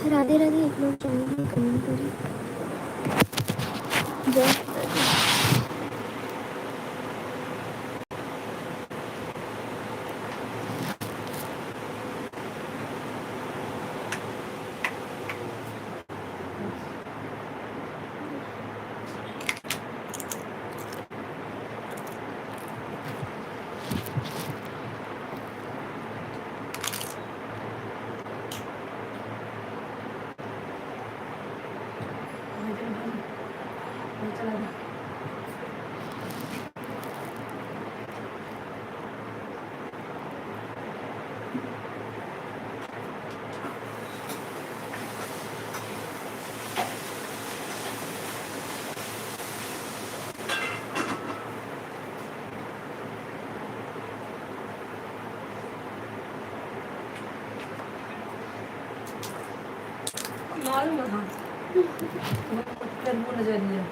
राधे राधे। एक लोग चैनल में कमेंट करें। जय माता दी। मालूम था वो नजरिया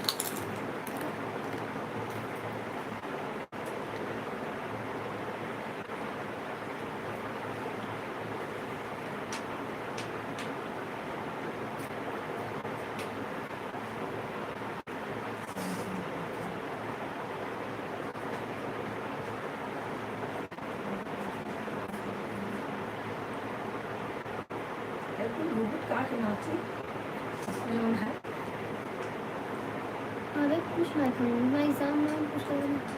अरे कुछ ना था मैं एग्जाम में कुछ लगा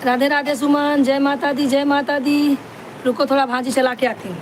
राधे राधे सुमन, जय माता दी, जय माता दी। रुको थोड़ा भाजी चला के आती हूँ।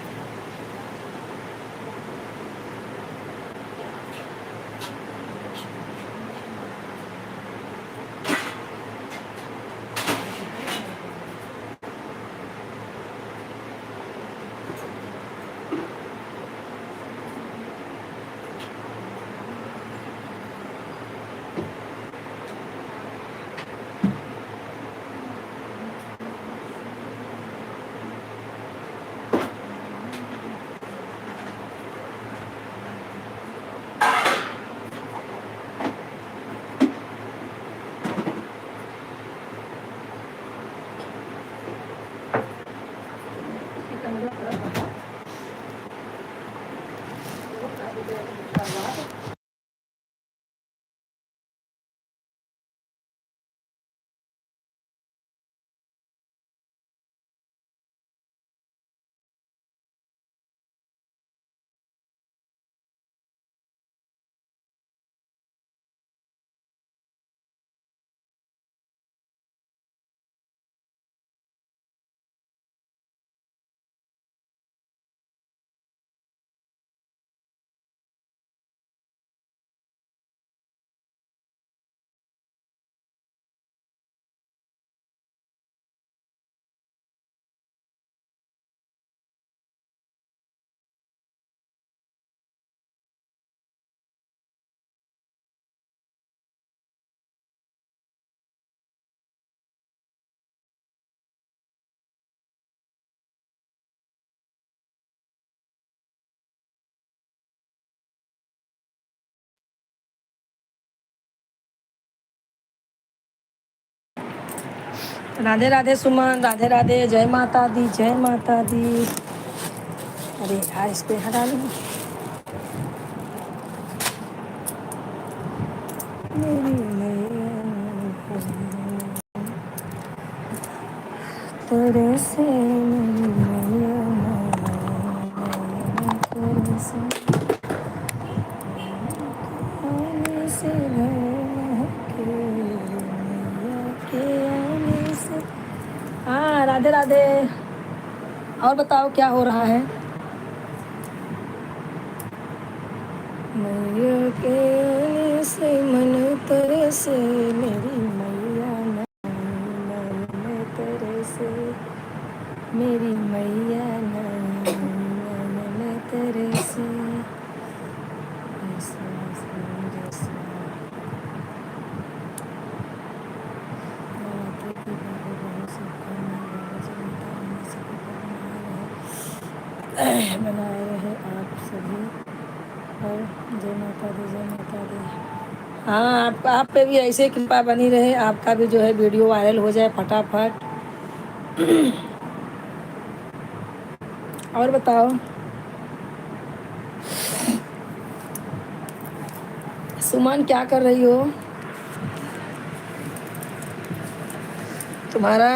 राधे राधे सुमन, राधे राधे, जय माता दी, जय माता दी। अरे यार इस पे हटा लूँ। मेरी मैया तेरे से, मेरी मैया तेरे से, आने से भर के, मैया के आने से। हाँ राधे राधे। और बताओ क्या हो रहा है? मैया के आने से मन तेरे से, मेरी मैया नैन तेरे से, मेरी मैया नैन तेरे से। बनाए रहे आप सभी और जय माता दी, जय माता दी। हाँ आप पे भी ऐसे कृपा बनी रहे, आपका भी जो है वीडियो वायरल हो जाए फटाफट। और बताओ सुमन क्या कर रही हो? तुम्हारा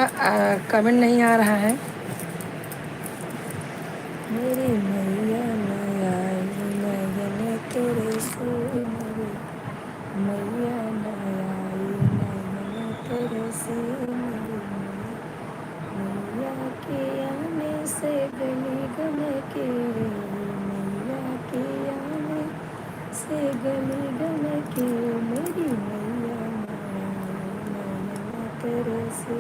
कमेंट नहीं आ रहा है। मेरी मैया नयन तेरे से, मेरी मैया नयन तेरे से, मेरी मैया के आने से गली गम के, मैया के आने से गली गम के, मेरी मैया नयन तेरे से।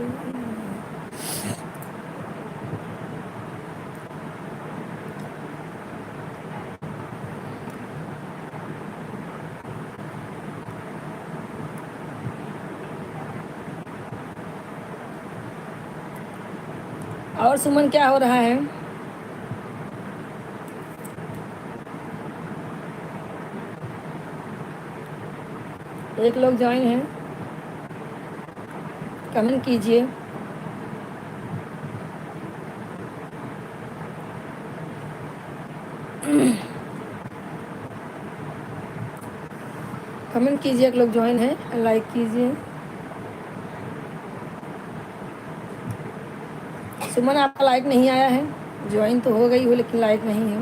और सुमन क्या हो रहा है? एक लोग ज्वाइन हैं, कमेंट कीजिए। कमेंट कीजिए, एक लोग ज्वाइन है, लाइक कीजिए। सुमन आपका लाइक नहीं आया है, ज्वाइन तो हो गई हो लेकिन लाइक नहीं है।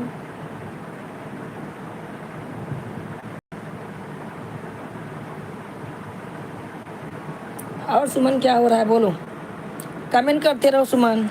और सुमन क्या हो रहा है बोलो? कमेंट करते रहो सुमन।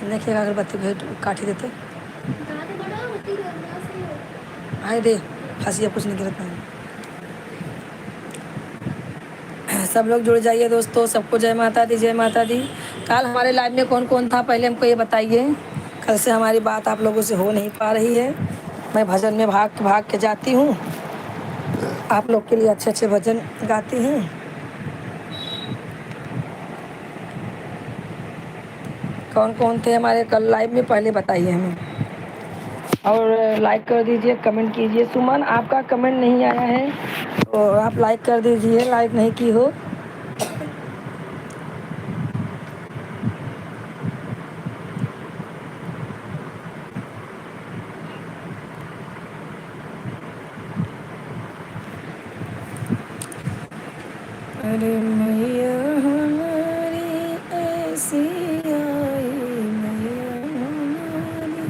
देखिएगा अगरबत्ती भेज काटी देते दादी बड़ा होती है ना से आए दे फंसिया कुछ नहीं गिरत नहीं। सब लोग जुड़ जाइए दोस्तों, सबको जय माता दी, जय माता दी। कल हमारे लाइव में कौन कौन था पहले हमको ये बताइए। कल से हमारी बात आप लोगों से हो नहीं पा रही है। मैं भजन में भाग भाग के जाती हूँ, आप लोग के लिए अच्छे अच्छे भजन गाती हूँ। कौन कौन थे हमारे कल लाइव में पहले बताइए हमें, और लाइक कर दीजिए, कमेंट कीजिए। सुमन आपका कमेंट नहीं आया है तो आप लाइक कर दीजिए, लाइक नहीं की हो। अरे मैया हमारी ऐसी आई, मैया हमारी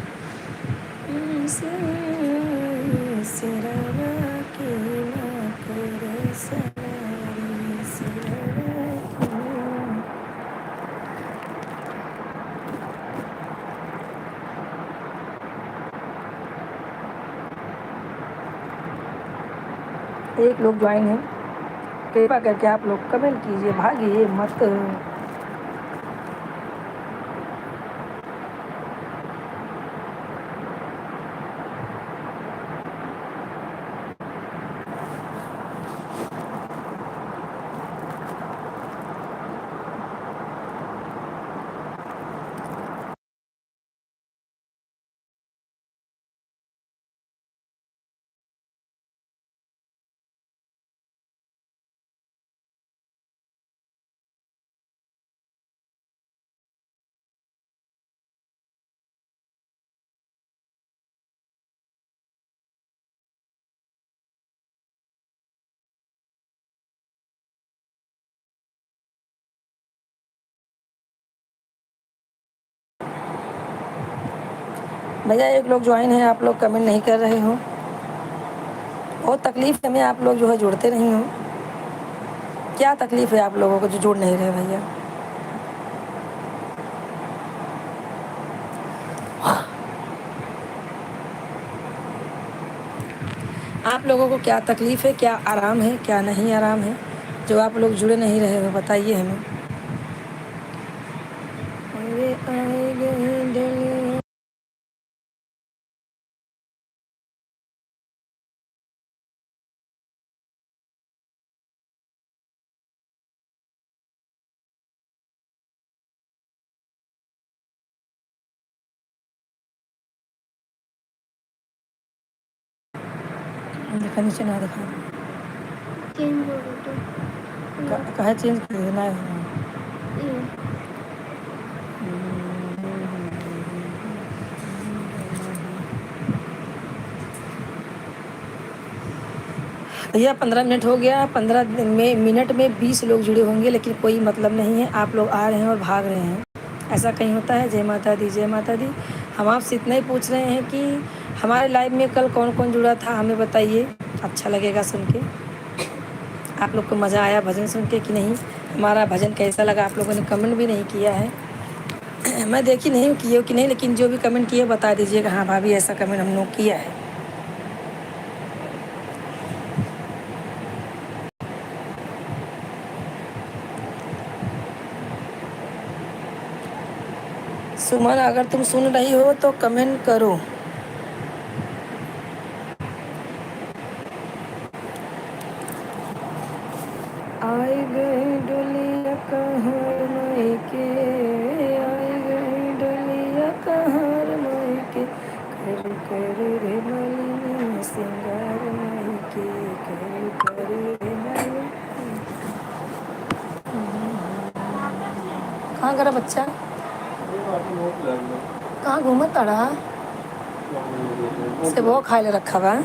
ऐसी आई, सिरवा की ना करे सवारी, सिरवा की। एक लोग ज्वाइन है, कृपा करके आप लोग कमेंट कीजिए, भागिए मत। भैया एक लोग ज्वाइन है, आप लोग कमेंट नहीं कर रहे हो, बहुत तकलीफ है। मैं आप लोग जो है जुड़ते नहीं हो, क्या तकलीफ है आप लोगों को जो जुड़ नहीं रहे भैया। आप लोगों को क्या तकलीफ है, क्या आराम है, क्या नहीं आराम है, जो आप लोग जुड़े नहीं रहे हो बताइए हमें। अरे आए गए दिल देखा नीचे ना दिखा चेंज हो गया तो कहे चेंज कर ना है। ये भैया 15 मिनट हो गया, 15 मिनट में 20 लोग जुड़े होंगे, लेकिन कोई मतलब नहीं है। आप लोग आ रहे हैं और भाग रहे हैं, ऐसा कहीं होता है। जय माता दी, जय माता दी। हम आपसे इतना ही पूछ रहे हैं कि हमारे लाइव में कल कौन कौन जुड़ा था हमें बताइए, अच्छा लगेगा सुन के। आप लोग को मज़ा आया भजन सुन के कि नहीं, हमारा भजन कैसा लगा। आप लोगों ने कमेंट भी नहीं किया है, मैं देखी नहीं किए हो कि नहीं, लेकिन जो भी कमेंट किए बता दीजिएगा, हाँ भाभी ऐसा कमेंट हम लोग किया है। सुमन अगर तुम सुन रही हो तो कमेंट करो। आई गई डोलिया कहर मायके, आई गई डोलिया कहर मायके, कर कर रे मालिनी सिंगार मायके, कर कर रे मालिनी। कहाँ गया बच्चा, कहाँ घूमत तड़ा। से बहुत खाए ले रखा हुआ है।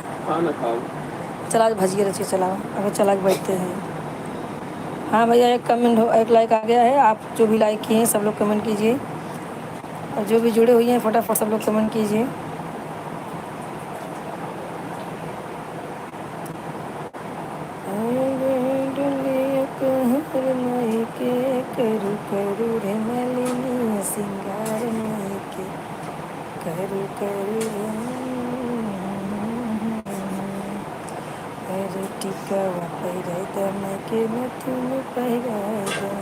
चला के भजिए रचिए, चला अगर चला के बैठते हैं। हाँ भैया, एक कमेंट हो, एक लाइक आ गया है। आप जो भी लाइक किए हैं सब लोग कमेंट कीजिए, और जो भी जुड़े हुए हैं फटाफट सब लोग कमेंट कीजिए। करू करू रे मलिनी सिंगार के, करू करू रे टिकवा पहिराय दम के नथुन पहिराय दम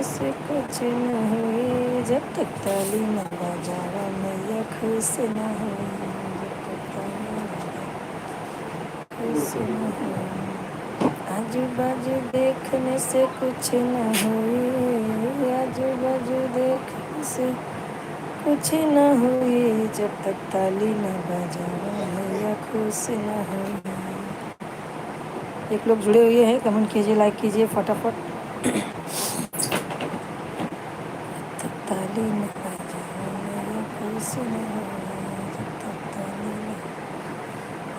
से कुछ न हुए जब तक ताली न बजावा मैया खुश न हुई, जब तक ताली न खुश न हुई। आजू बाजू देखने से कुछ न हुई, आजू बाजू देखने से कुछ न हुई, जब तक ताली न बजावा मैया खुश न हुई। एक लोग जुड़े हुए हैं, कमेंट कीजिए, लाइक कीजिए फटाफट। तब ताली न बजावा मैया खुश न हुई, जब तक ताली न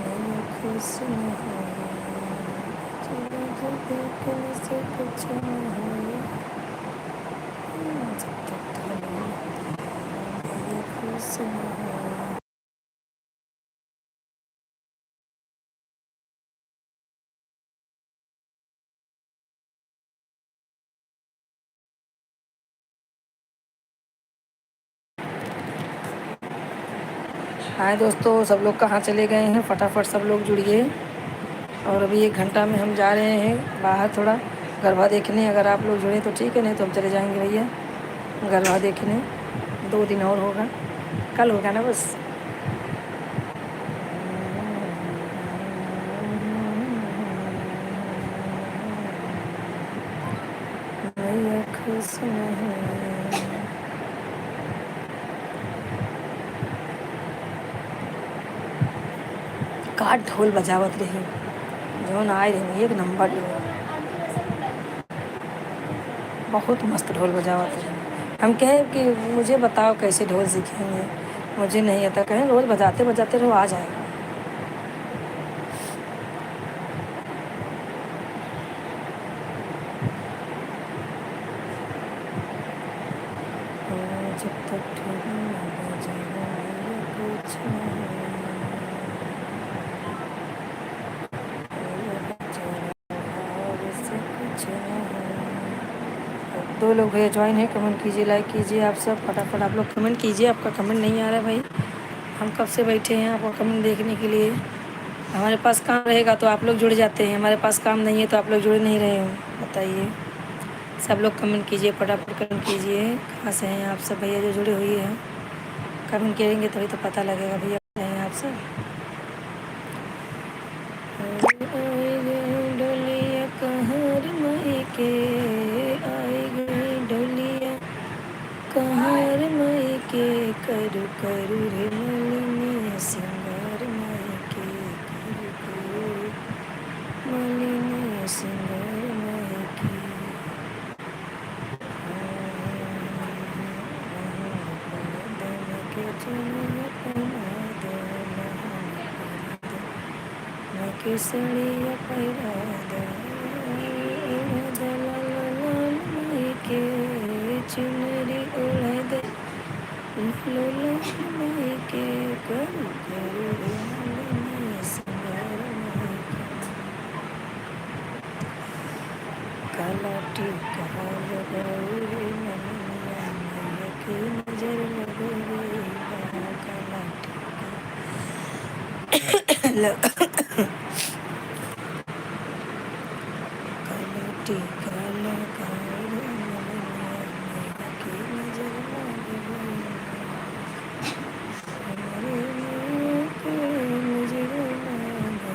मैया खुश न हुई, आजू बाजू देखने से कुछ न हुई, जब तक ताली न बजावा मैया खुश न हुई। हाय दोस्तों, सब लोग कहाँ चले गए हैं? फटाफट सब लोग जुड़िए। और अभी 1 घंटा में हम जा रहे हैं बाहर थोड़ा गरबा देखने। अगर आप लोग जुड़े तो ठीक है, नहीं तो हम चले जाएंगे भैया गरबा देखने। 2 दिन और होगा, कल होगा ना बस। मैया खुश न हुई। का ढोल बजावत रही, जौन आए रही एक नंबर ढोल, बहुत मस्त ढोल बजावत रही। हम कहें कि मुझे बताओ कैसे ढोल सीखेंगे, मुझे नहीं आता। कहें रोज़ बजाते बजाते रहो, आ जाएगा। जब तक ढोल न बजावा मैया कुछ न हुई, से कुछ न हुई। 2 लोग भैया ज्वाइन है, कमेंट कीजिए, लाइक कीजिए। आप सब फटाफट आप लोग कमेंट कीजिए। आपका कमेंट नहीं आ रहा है भाई, हम कब से बैठे हैं आपका कमेंट देखने के लिए। हमारे पास काम रहेगा तो आप लोग जुड़ जाते हैं, हमारे पास काम नहीं है तो आप लोग जुड़ नहीं रहे हो। बताइए, सब लोग कमेंट कीजिए, फटाफट कमेंट कीजिए। कहाँ से हैं आप सब भैया जो जुड़े हुए हैं? कमेंट करेंगे तभी तो पता लगेगा भैया कहाँ हैं आप सब। आई गई डोलिया कहर मई के, आई गई डोलिया कहर मई के, करू करू रे मलिनी सिंगार मई के, करू करू मलिनी सिंगार मई के। के चुनिया पहना दो, केसरिया पैरा दो, जलाल मई के चुनरी ओढ़ दे, लोला मई के, करू करू रे मलिनी सिंगार मई के। काला टीका लगाऊ रे मलिया मैया की नजर लगू रे, काला टीका काला टीका लगाऊ रे मलिया मैया की नजर लगू रे, हमारे मैया की नजर लगू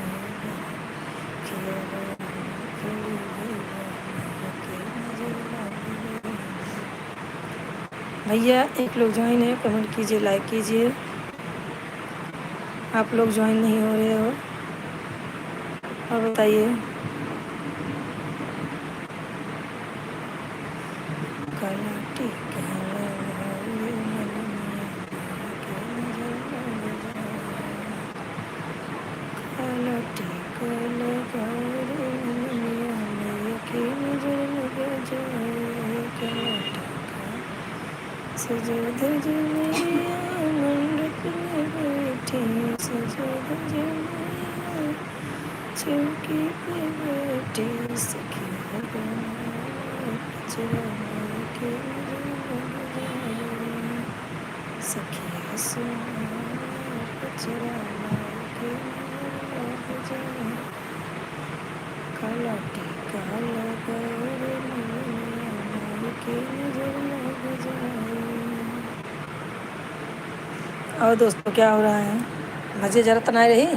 भैया। एक लोग ज्वाइन है, कमेंट कीजिए, लाइक कीजिए। आप लोग ज्वाइन नहीं हो रहे हो, और बताइए। काला टीका लगाए मन में के नजर लग जाए काला टीका लगाए मन में के नजर लग जाए काला टीका सजा धज मैया मंडप में बैठी सजा धज मैया चौकी पे बैठी सखिया बनाए पचरा के लग जाए सखिया सुना पचरा के लग जाए काला टीका लगा रे मैया के नजर लग जाए। और दोस्तों क्या हो रहा है मज़े जरा तनाई रही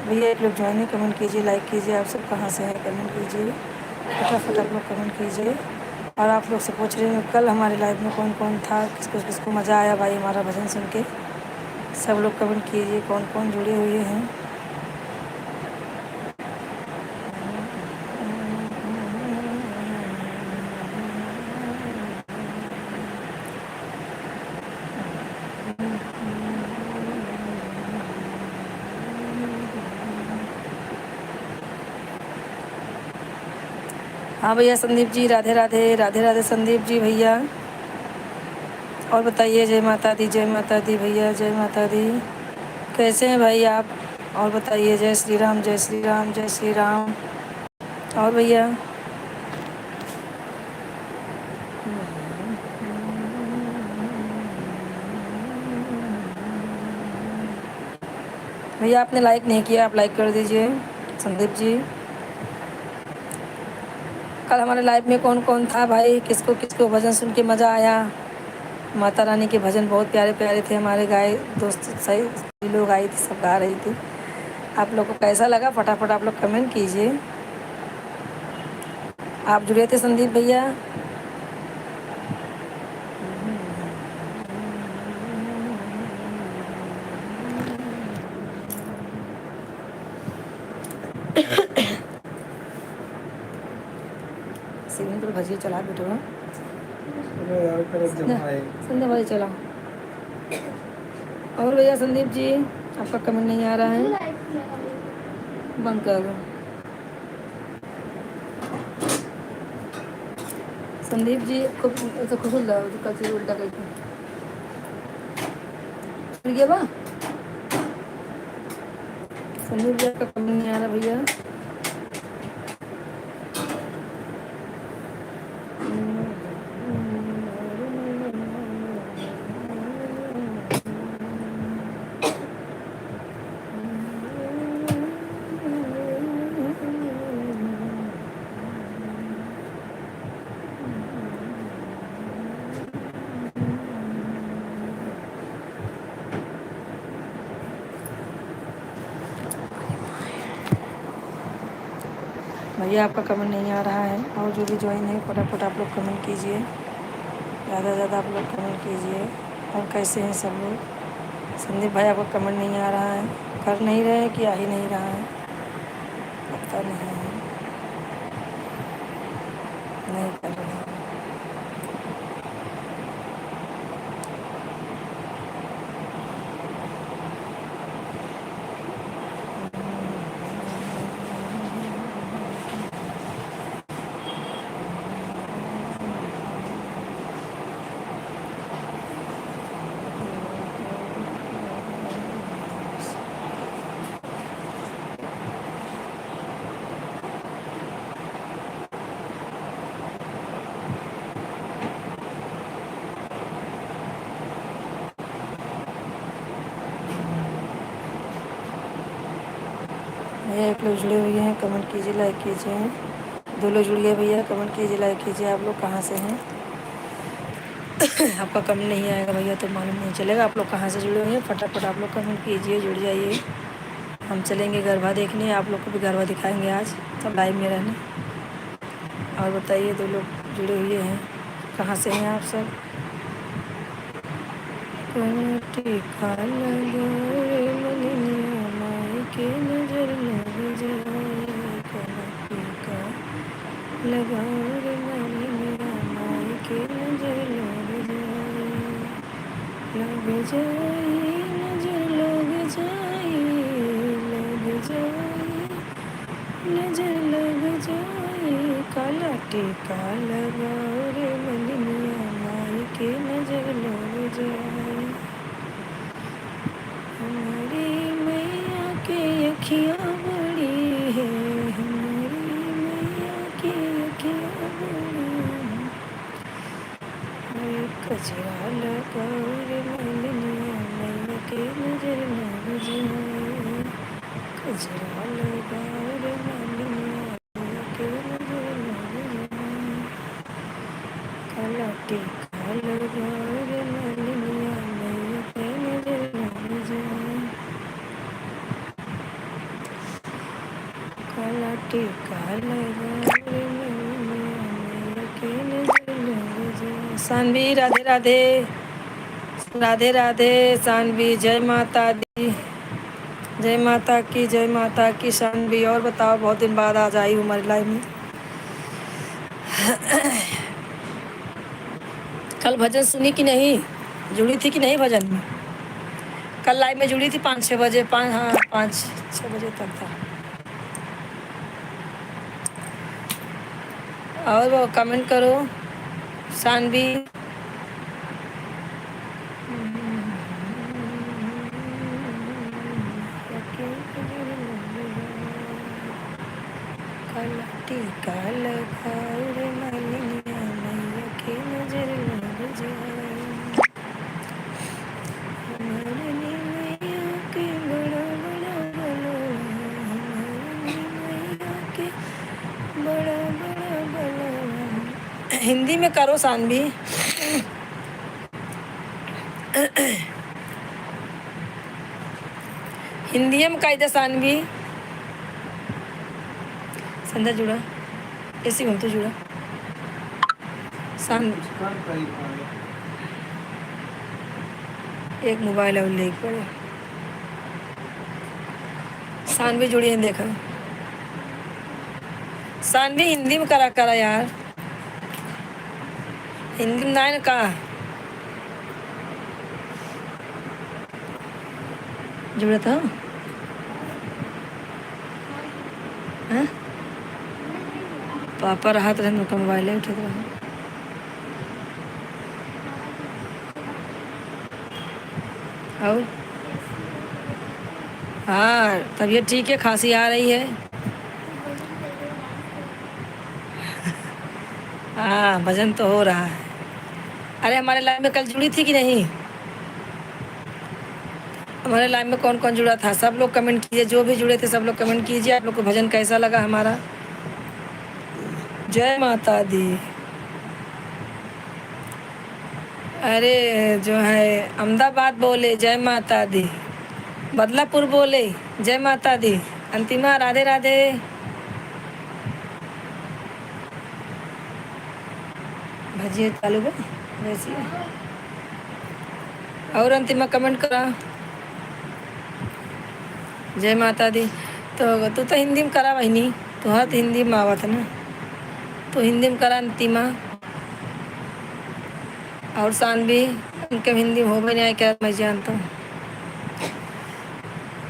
भैया एक लोग ज्वाइन कमेंट कीजिए लाइक कीजिए आप सब कहाँ से हैं कमेंट कीजिए फटाफट आप लोग कमेंट कीजिए। और आप लोग से पूछ रहे हैं कल हमारे लाइव में कौन कौन था किसको किसको मज़ा आया भाई हमारा भजन सुन के सब लोग कमेंट कीजिए कौन कौन जुड़े हुए हैं। हाँ भैया संदीप जी राधे राधे राधे राधे संदीप जी भैया। और बताइए जय माता दी भैया जय माता दी कैसे हैं भाई आप। और बताइए जय श्री राम जय श्री राम जय श्री राम। और भैया भैया आपने लाइक नहीं किया आप लाइक कर दीजिए संदीप जी। कल हमारे लाइव में कौन कौन था भाई किसको किसको भजन सुन के मज़ा आया। माता रानी के भजन बहुत प्यारे प्यारे थे हमारे गाए दोस्त सही लोग आई थी सब गा रही थी। आप लोग को कैसा लगा फटाफट आप लोग कमेंट कीजिए। आप जुड़े थे संदीप भैया। सिग्नल पर भजिए चला बेटो संध्या भाई चला। और भैया संदीप जी आपका कमेंट नहीं आ रहा है बंद कर दो। संदीप जी को तो खुल रहा है कल से उल्टा करके फिर गया बा संदीप जी आपका कमेंट नहीं आ रहा भैया। भैया आपका कमेंट नहीं आ रहा है। और जो भी ज्वाइन है फटाफट आप लोग कमेंट कीजिए ज़्यादा से ज़्यादा आप लोग कमेंट कीजिए। और कैसे हैं सब लोग। संदीप भाई आपका कमेंट नहीं आ रहा है कर नहीं रहे हैं कि आ ही नहीं रहा है पता नहीं है नहीं कर रहे हैं। भैया एक लोग जुड़े हुए हैं कमेंट कीजिए लाइक कीजिए। 2 लोग जुड़ गए भैया कमेंट कीजिए लाइक कीजिए। आप लोग कहाँ से हैं आपका कमेंट नहीं आएगा भैया तो मालूम नहीं चलेगा आप लोग कहाँ से जुड़े हुए हैं। फटाफट आप लोग कमेंट कीजिए जुड़ जाइए। हम चलेंगे गरबा देखने आप लोग को भी गरबा दिखाएंगे आज सब लाइव में रहना। और बताइए 2 लोग जुड़े हुए हैं कहाँ से हैं आप सब? कला टीका लगा रे मलिनिया माई के नजर लग जाए, कला टीका लगा रे मलिनिया माई के नजर लग जाए, नजर लग जाए, लग जाए, नजर लग जाए, काला टीका लगा रे मलिनिया माई के नजर लग जाए। हमारी मैया के अखियाँ बड़ी है, हमारी मैया की अखियाँ बड़ी है, कजरा लगा रे मलिनिया मैया के नजर लग जाए, कजरा लगा रे मलिनिया मैया के नजर लग जाए, काला टीका लगा रे मलिनिया मैया के नजर लग जाए, काला टीका लगा रे मलिनिया मैया के नजर लग जाए। सानवी राधे राधे, राधे राधे सानवी, जय माता दी, जय माता की, जय माता की सानवी। और बताओ, बहुत दिन बाद आज आई हूँ हमारी लाइफ में। कल भजन सुनी कि नहीं? जुड़ी थी कि नहीं भजन में? कल लाइव में जुड़ी थी 5-6 बजे, 5-6 बजे तक था। और वो कमेंट करो सानवी। काला टीका लगा रे मलिनिया मैया के नजर लग जाए, हमारे मैया के बड़ा बड़ा बलवा, हमारे मैया के बड़ा बड़ा बलवा। हिंदी में करो सानवी। हिंदी में कायदे सानवी। संध्या जुड़ा, ऐसी हम तो जुड़ा सान। एक मोबाइल और ले पड़े। सानवी जुड़ी है, देखा सानवी हिंदी में करा करा यार, हिंदी में ना कहा जुड़ा था। हाँ? पापा रहा तो उनका मोबाइल उठे रहा। और हाँ, तबीयत ठीक है, खांसी आ रही है। हाँ, भजन तो हो रहा है। अरे हमारे लाइव में कल जुड़ी थी कि नहीं? हमारे लाइव में कौन कौन जुड़ा था? सब लोग कमेंट कीजिए, जो भी जुड़े थे सब लोग कमेंट कीजिए। आप लोग को भजन कैसा लगा हमारा? जय माता दी। अरे जो है अहमदाबाद बोले जय माता दी, बदलापुर बोले जय माता दी, अंतिमा राधे राधे। भजिए चालू है वैसी। और अंतिमा कमेंट करा जय माता दी। तो तू तो हिंदी में करा वही नहीं, तो हाँ तो हिंदी में आवत ना, तो हिंदी में करा अंतिमा। और सानवी उनके हिंदी में हो भी नहीं आए क्या, मैं जानता हूँ।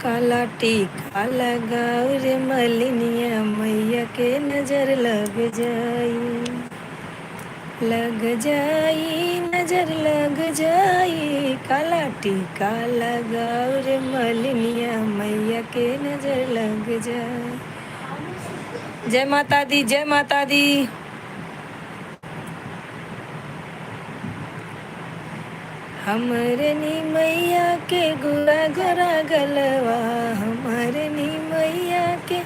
काला टीका लगाओ रे मलिनिया मैया के नजर लग जाई, लग जाई, नजर लग जाई, काला टीका लगाओ रे मलिनिया मैया के नजर लग जाए। जय माता दी, जय माता दी। हमारे नी मैया के गोरा गोरा गलवा, हमारे नी मैया के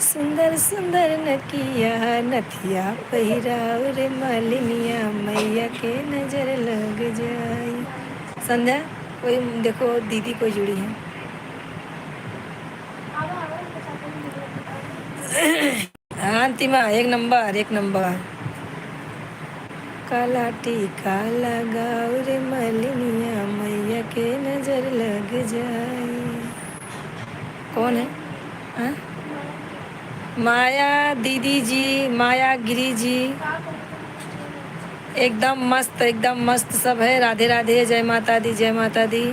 सुंदर सुंदर नकिया, नथिया पहिराओ रे मलिनिया मैया के नजर लग जाई। संध्या कोई देखो दीदी कोई जुड़ी है। हाँ अंतिमा एक नंबर, एक नंबर। काला टीका लगाओ रे मलिनिया मैया के नजर लग जाए। कौन है? हाँ? माया दीदी जी, माया गिरी जी, एकदम मस्त सब है। राधे राधे, जय माता दी, जय माता दी।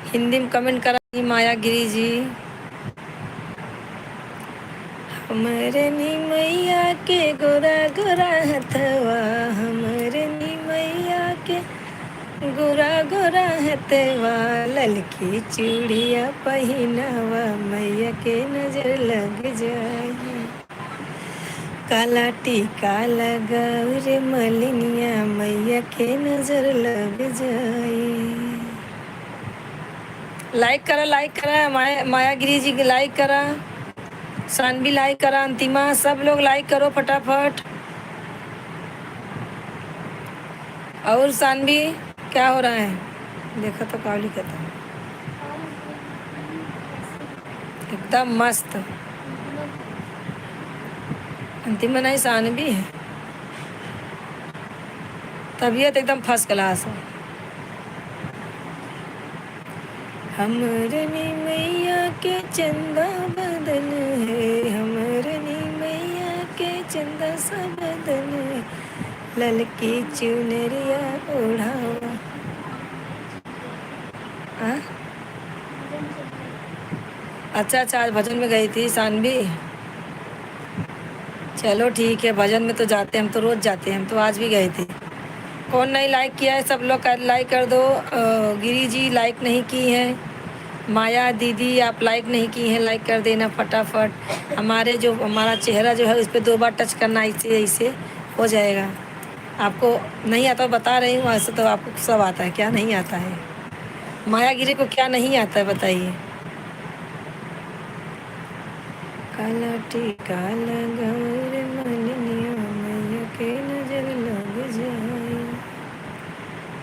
हिंदी में कमेंट करा माया गिरी जी। हमरे नी मैया के गोरा गोरा हथवा, हमरे नी मैया के गोरा गोरा हथवा, ललकी चूड़िया पहिनावा मैया के नजर लग जाए। काला टीका लगाओ रे मलिनिया मैया के नजर लग जाए। लाइक करा माया गिरी जी के लाइक करा, सानवी लाइक करा, अंतिमा, सब लोग लाइक करो फटाफट। और सानवी क्या हो रहा है? देखा तो कावली कहता एकदम मस्त। अंतिमा नहीं, सानवी है। तबीयत एकदम फर्स्ट क्लास है। हमरनी मैया के चंदा बदन है, हमरनी मैया के चंदा सा बदन है, ललकी चुनरिया ओढ़ावा। अच्छा, आज भजन में गई थी सानवी। चलो ठीक है, भजन में तो जाते हैं, हम तो रोज़ जाते हैं, हम तो आज भी गए थे। कौन नहीं लाइक किया है? सब लोग लाइक कर दो। गिरी जी लाइक नहीं की है। माया दीदी आप लाइक नहीं की हैं, लाइक कर देना फटाफट। हमारा चेहरा जो है उस पर 2 बार टच करना, ऐसे ऐसे हो जाएगा। आपको नहीं आता बता रही हूँ, ऐसे तो आपको सब आता है, क्या नहीं आता है? माया गिरी को क्या नहीं आता है बताइए? काला टीका लगाओ रे मलिनिया मैया के नजर लग जाए।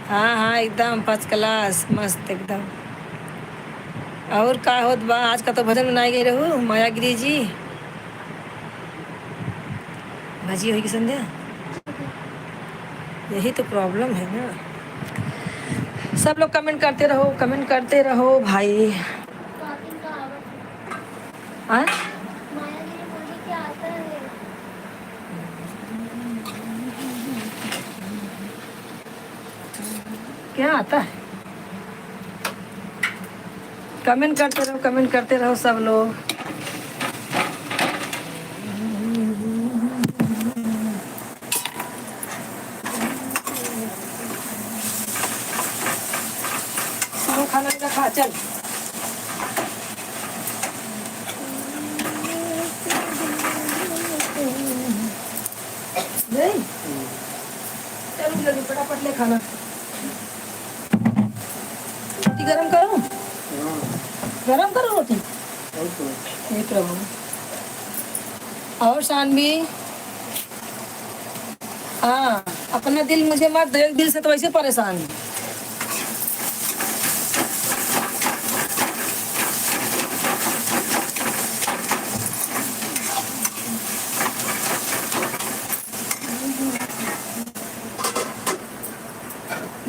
हाँ, एकदम फर्स्ट क्लास, मस्त एकदम। और का होत बा? आज का तो भजन बनाई गई रहू माया गिरी जी। भजी होगी संध्या, यही तो प्रॉब्लम है ना। सब लोग कमेंट करते रहो भाई। हाँ? क्या आता है? कमेंट करते रहो सब लोग। खाना नहीं खा, चल। नहीं चलो जल्दी फटाफट ले खाना। रोटी गरम करूं? गरम करो रोटी। हे प्रभु। और सानवी, हाँ, अपना दिल मुझे मत दे, दिल से तो वैसे परेशान है।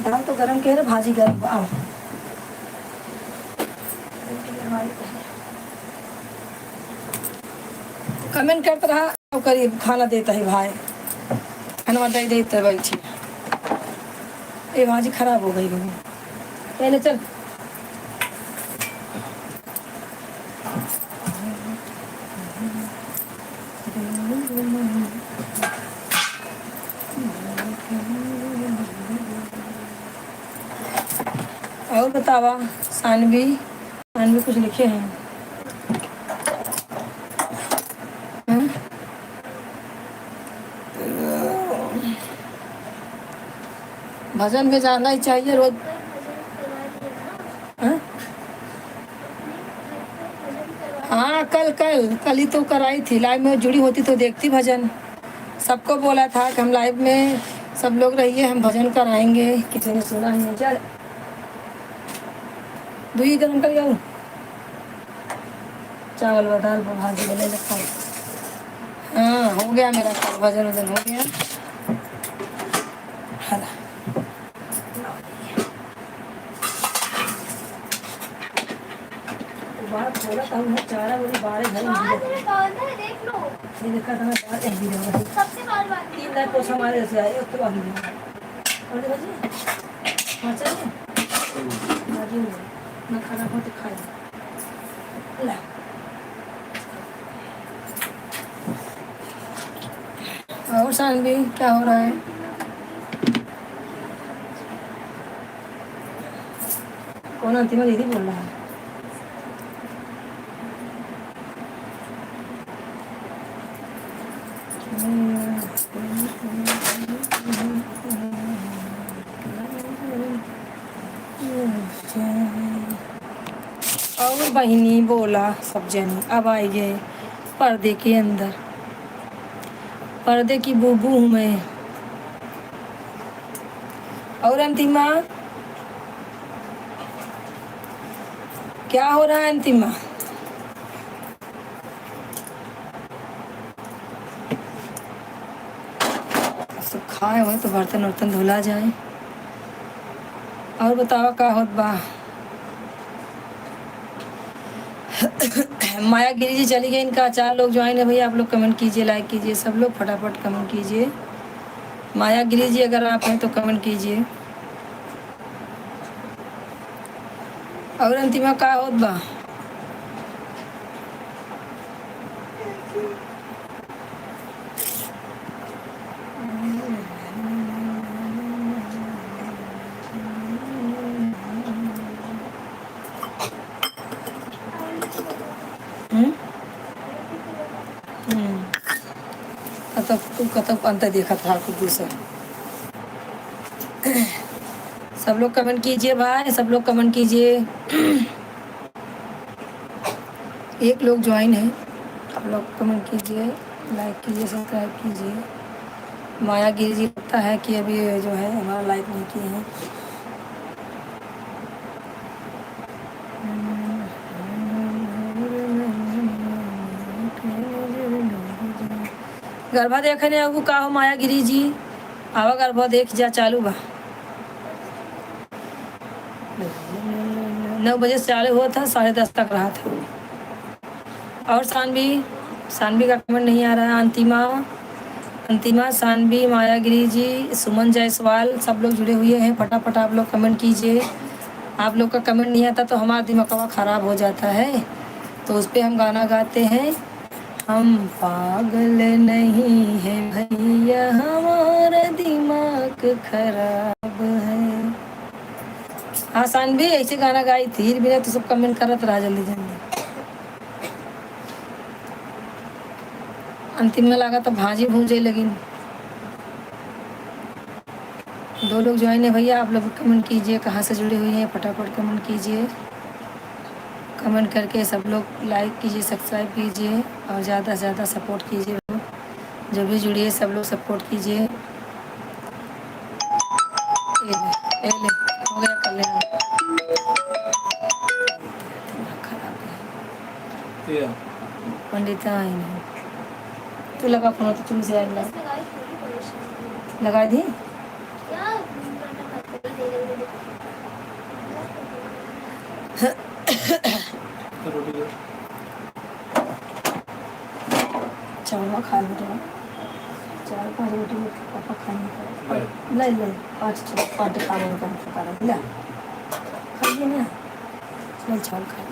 दाल तो गरम कह रहे, भाजी गरम। आओ कमेंट करते रहा करीब खाना देता है भाई, खाना दे देता है भाई। ये भाजी खराब हो गई होगी, पहले चल। और बतावा सानवी कुछ लिखे हैं? भजन में जाना ही चाहिए रोज। हाँ, कल ही तो कराई थी, लाइव में जुड़ी होती तो देखती भजन। सबको बोला था कि हम लाइव में सब लोग रहिए, हम भजन कराएंगे। किसी ने सुना नहीं। चल दूध गरम कर जाऊँ, चावल व दाल भाजी बने रखा। हाँ, हो गया मेरा कल भजन वजन हो गया। हाला बात थोड़ा कम है, चारा बोली बारह घर बाहर से बांध है, देख लो। ये देखा था मैं बात एक भी रहा सबसे बाहर बांध 3 लाख पोछा हमारे से आए उसके बाद भी और देखो जी हाँ चलिए बाजू ना खाना हो तो खाए ला और शानवी क्या हो रहा है? कौन अंतिमा दीदी बोल रहा है? और बहिनी बोला सब जनी अब आइए पर्दे के अंदर, पर्दे की बूबू हूँ मैं। और अंतिमा क्या हो रहा है अंतिमा? सब खाए हुए तो बर्तन वर्तन धुला जाए। और बताओ क्या होत बा? माया गिरी जी चली गई, इनका 4 लोग ज्वाइन है भैया, आप लोग कमेंट कीजिए, लाइक कीजिए, सब लोग फटाफट कमेंट कीजिए। माया गिरी जी अगर आप हैं तो कमेंट कीजिए। और अंतिमा का होत बा? कतब अंत देखा था कुछ दूसरा। सब लोग कमेंट कीजिए भाई, सब लोग कमेंट कीजिए। एक लोग ज्वाइन है, आप लोग कमेंट कीजिए, लाइक कीजिए, सब्सक्राइब कीजिए। माया गिरी जी लगता है कि अभी जो है हमारा लाइक नहीं किए हैं। गरबा देखने आगू का हो माया गिरी जी, आवा गरबा देख जा चालू बा। 9 बजे से चालू हुआ था, 10:30 तक रहा था। और सानवी का कमेंट नहीं आ रहा है। अंतिमा, सानवी, माया गिरी जी, सुमन जायसवाल सब लोग जुड़े हुए हैं। फटाफट आप लोग कमेंट कीजिए। आप लोग का कमेंट नहीं आता तो हमारा दिमाग ख़राब हो जाता है, तो उस पर हम गाना गाते हैं। हम पागल नहीं है भैया, हमारा दिमाग खराब है। आसान भी ऐसे गाना गाई थी बिना तो सब कमेंट करत रहा जल्दी जल्दी। अंतिम में लगा तो भाजी भूंजे लगी। 2 लोग ज्वाइन है भैया, आप लोग कमेंट कीजिए कहाँ से जुड़े हुए हैं, फटाफट कमेंट कीजिए। कमेंट करके सब लोग लाइक कीजिए, सब्सक्राइब कीजिए और ज़्यादा से ज़्यादा सपोर्ट कीजिए। जो भी जुड़िए सब लोग सपोर्ट कीजिए। ले हो गया कर लेना। पंडिता आई नहीं तो लगा फोन तो तुमसे आएगा लगा दी। चावल खा लो, 4-5 रोटी पापा खाने ले ले 5 खा लो ला खाइए ना, चल चावल खा लो।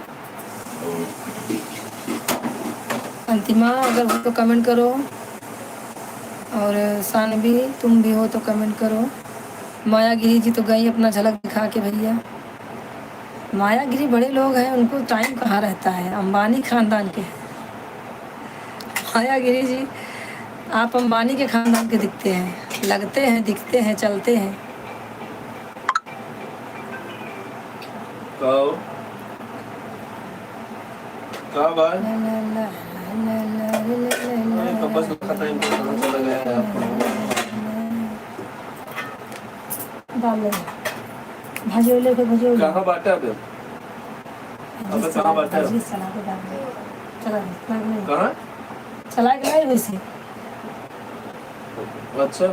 अंतिमा अगर हो तो कमेंट करो, और सानवी तुम भी हो तो कमेंट करो। माया गिरी जी तो गई अपना झलक दिखा के भैया। माया गिरी बड़े लोग हैं, उनको टाइम कहाँ रहता है, अंबानी खानदान के। माया गिरी जी आप अंबानी के खानदान के दिखते हैं, लगते हैं, दिखते हैं, चलते हैं। भाजी लेके भाजी कहाँ बांटा अब? अबे कहाँ बांटा? कहाँ? चला के नहीं वैसे। अच्छा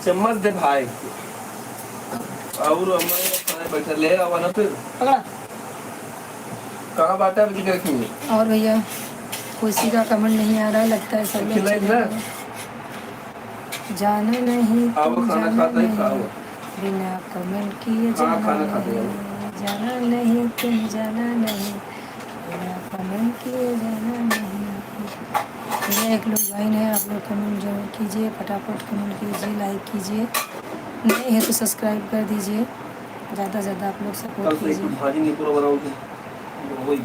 चम्मच दे भाई और हमारे खाने बैठा ले आवा ना फिर पकड़ा। कहाँ बाटा है कि रखेंगे और भैया खुशी का कमेंट नहीं आ रहा है, लगता है सब लोग खिलाई चले ना गए। जाना नहीं अब तुम खाना जाना खाता ही नहीं, खाओ बिना कमेंट किए हाँ जाना खाना खाते नहीं, हो जाना नहीं तुम जाना नहीं, बिना कमेंट किए जाना नहीं। ये एक लोग भाई है, आप लोग कमेंट जरूर कीजिए, फटाफट कमेंट कीजिए, लाइक कीजिए, नहीं है तो सब्सक्राइब कर दीजिए, ज़्यादा से ज़्यादा आप लोग कल सपोर्ट से एक कीजिए। भाजी नहीं पूरा बनाओगे वही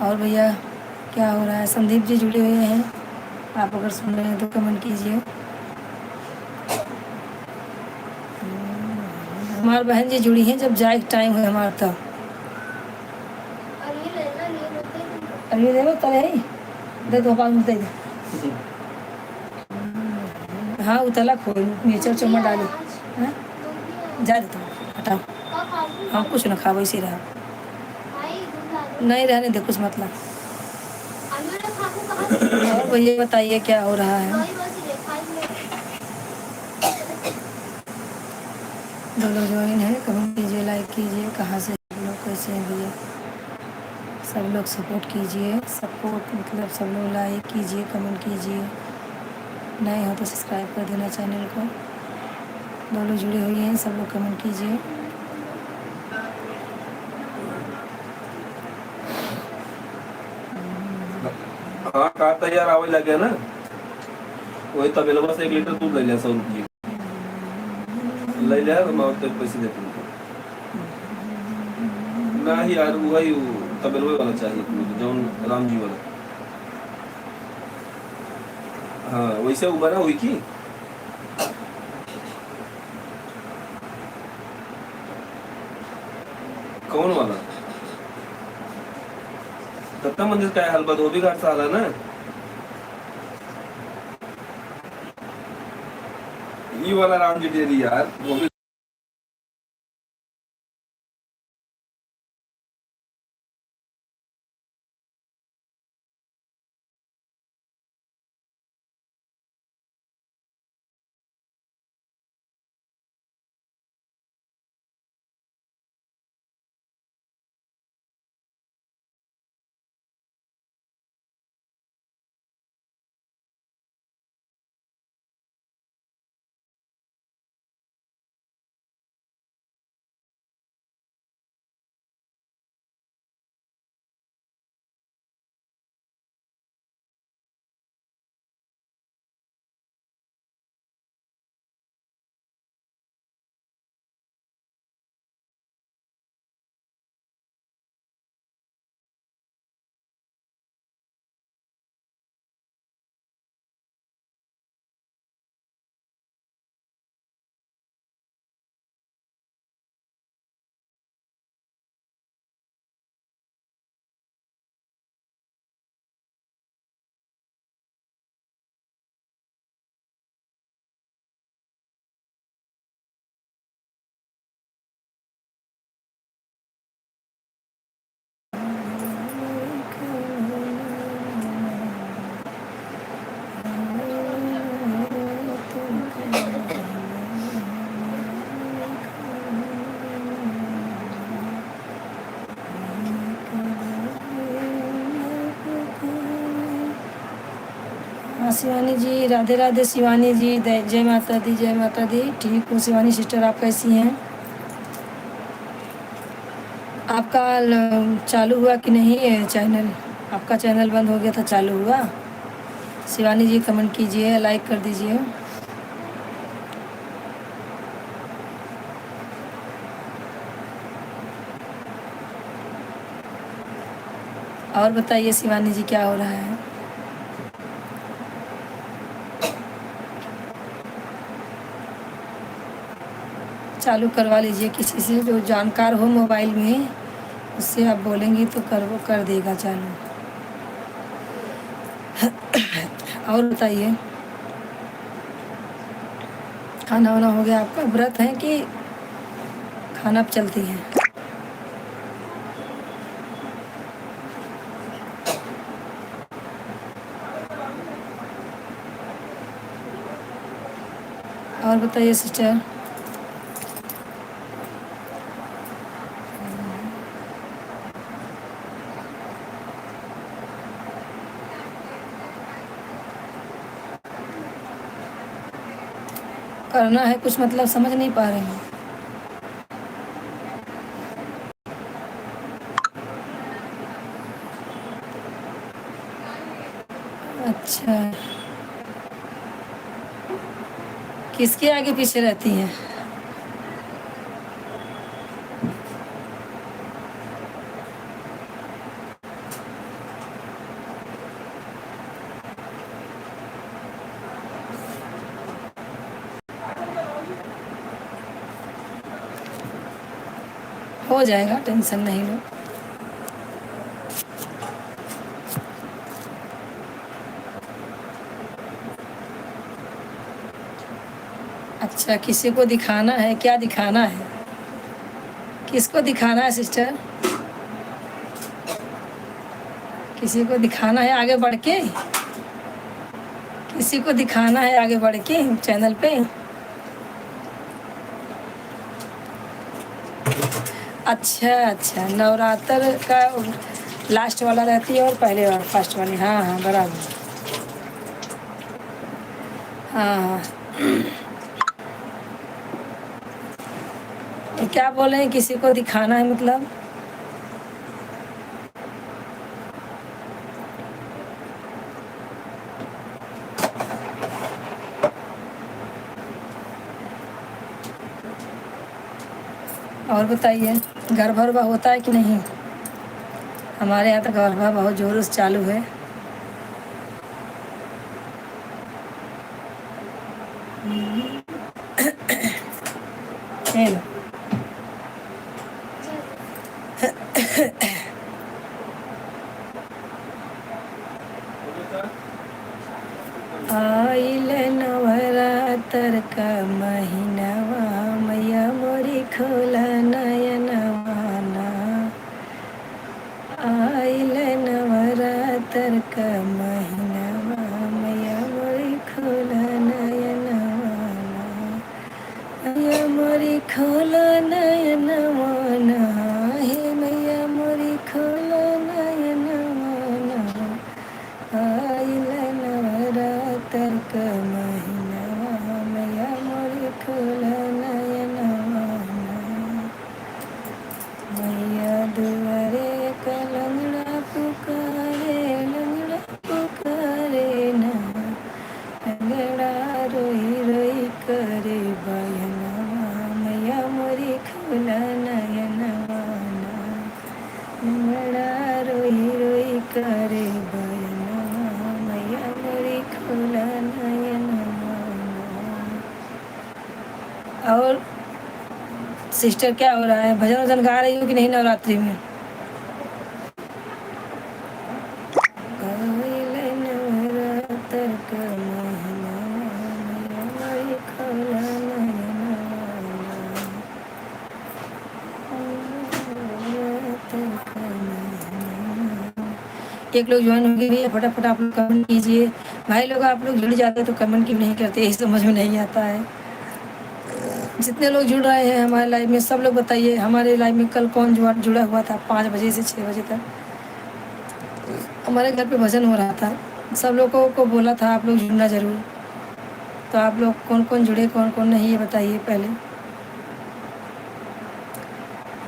और भैया क्या हो रहा है, संदीप जी जुड़े हुए हैं, आप अगर सुन रहे हैं तो कमेंट कीजिए। हमारी बहन जी जुड़ी हैं, जब जाए टाइम है हमारा तब। और ये लेना नहीं होते हैं। अभी देखो तले ही दे दो, पाँच दे दे। हाँ उतला खोल नेचर चम्मच डालो। हाँ जा दे, तुम हटाओ, हम कुछ ना खाओ इसी रहा, नहीं रहने दे कुछ मतलब। और भैया बताइए क्या हो रहा है। दो लोग ज्वाइन है, कमेंट कीजिए, लाइक कीजिए, कहाँ से आप लोग, कैसे हैं भैया, सब लोग सपोर्ट कीजिए, सपोर्ट मतलब सब लोग लाइक कीजिए, कमेंट कीजिए, नए हो तो सब्सक्राइब कर देना चैनल को। दो लोग जुड़े हुए हैं, सब लोग कमेंट कीजिए। हाँ कार तैयार आवे लगे ना वही तबेलवा से 1 लीटर दूध ले लिया 100 रुपये ले लिया तो मैं तेरे पैसे देते हूँ ना ही यार वही तबेलवे वाला चाहिए मुझे जौन राम जी वाला हाँ वैसे वो बना हुई की कौन वाला दत्ता मंदिर का है हलवा धोबी घाट से आला ना ये वाला राम जी डेरी यार वो भी हाँ शिवानी जी, राधे राधे शिवानी जी, जय माता दी, जय माता दी। ठीक हूँ शिवानी सिस्टर, आप कैसी हैं? आपका चालू हुआ कि नहीं है चैनल? आपका चैनल बंद हो गया था, चालू हुआ? शिवानी जी कमेंट कीजिए, लाइक कर दीजिए। और बताइए शिवानी जी क्या हो रहा है? चालू करवा लीजिए किसी से जो जानकार हो मोबाइल में, उससे आप बोलेंगी तो वो कर देगा चालू। और बताइए खाना वाना हो गया आपका? व्रत है कि खाना पे चलती है? और बताइए सिस्टर। करना है कुछ मतलब समझ नहीं पा रही हूँ। अच्छा, किसके आगे पीछे रहती हैं? हो जाएगा, टेंशन नहीं लो। अच्छा, किसी को दिखाना है? क्या दिखाना है? किसको दिखाना है सिस्टर? किसी को दिखाना है आगे बढ़ के? किसी को दिखाना है आगे बढ़ के चैनल पे? अच्छा अच्छा, नवरात्र का लास्ट वाला रहती है और पहले वाला फर्स्ट वाली। हाँ हाँ बराबर। हाँ हाँ। तो क्या बोले हैं किसी को दिखाना है मतलब? और बताइए गरबा वरबा होता है कि नहीं? हमारे यहाँ तो गरबा बहुत जोरों से चालू है। है ना? आइल नवरात्र का महीनावा, मैया मोरी खोला नयनवा ना। आइल नवरात्र का महीनावा, मैया मोरी खोला नयनवा ना। मैया मोरी खोला नयनवा ना, हे मैया मोरी खोला नयनवा ना। आइल नवरात्र का महीनावा, मैया मोरी खोला नयनवा ना। मैया दुआरे का लंगड़ा पुकारे, लंगड़ा पुकारे ना। लंगड़ा रोई रोई करे बयनवा, मैया मोरी खोला नयनवा ना। लंगड़ा रोई रोई करे बयनवा, मैया मोरी खोला नयनवा ना। और सिस्टर क्या हो रहा है? भजन वजन गा रही हो कि नहीं नवरात्रि में? आइल नवरात्र का महीनावा, मैया मोरी खोला नयनवा ना। नवरात्र का महीनावा। एक लोग ज्वाइन हो गए भी है, फटाफट आप लोग कमेंट कीजिए। भाई लोग आप लोग जुड़ जाते हैं तो कमेंट क्यों नहीं करते, यही समझ में नहीं आता है। जितने लोग जुड़ रहे हैं हमारे लाइव में सब लोग बताइए, हमारे लाइव में कल कौन जुड़ा हुआ था 5 बजे से 6 बजे तक? हमारे घर पे भजन हो रहा था, सब लोगों को बोला था आप लोग जुड़ना ज़रूर। तो आप लोग कौन कौन जुड़े कौन कौन नहीं ये बताइए पहले।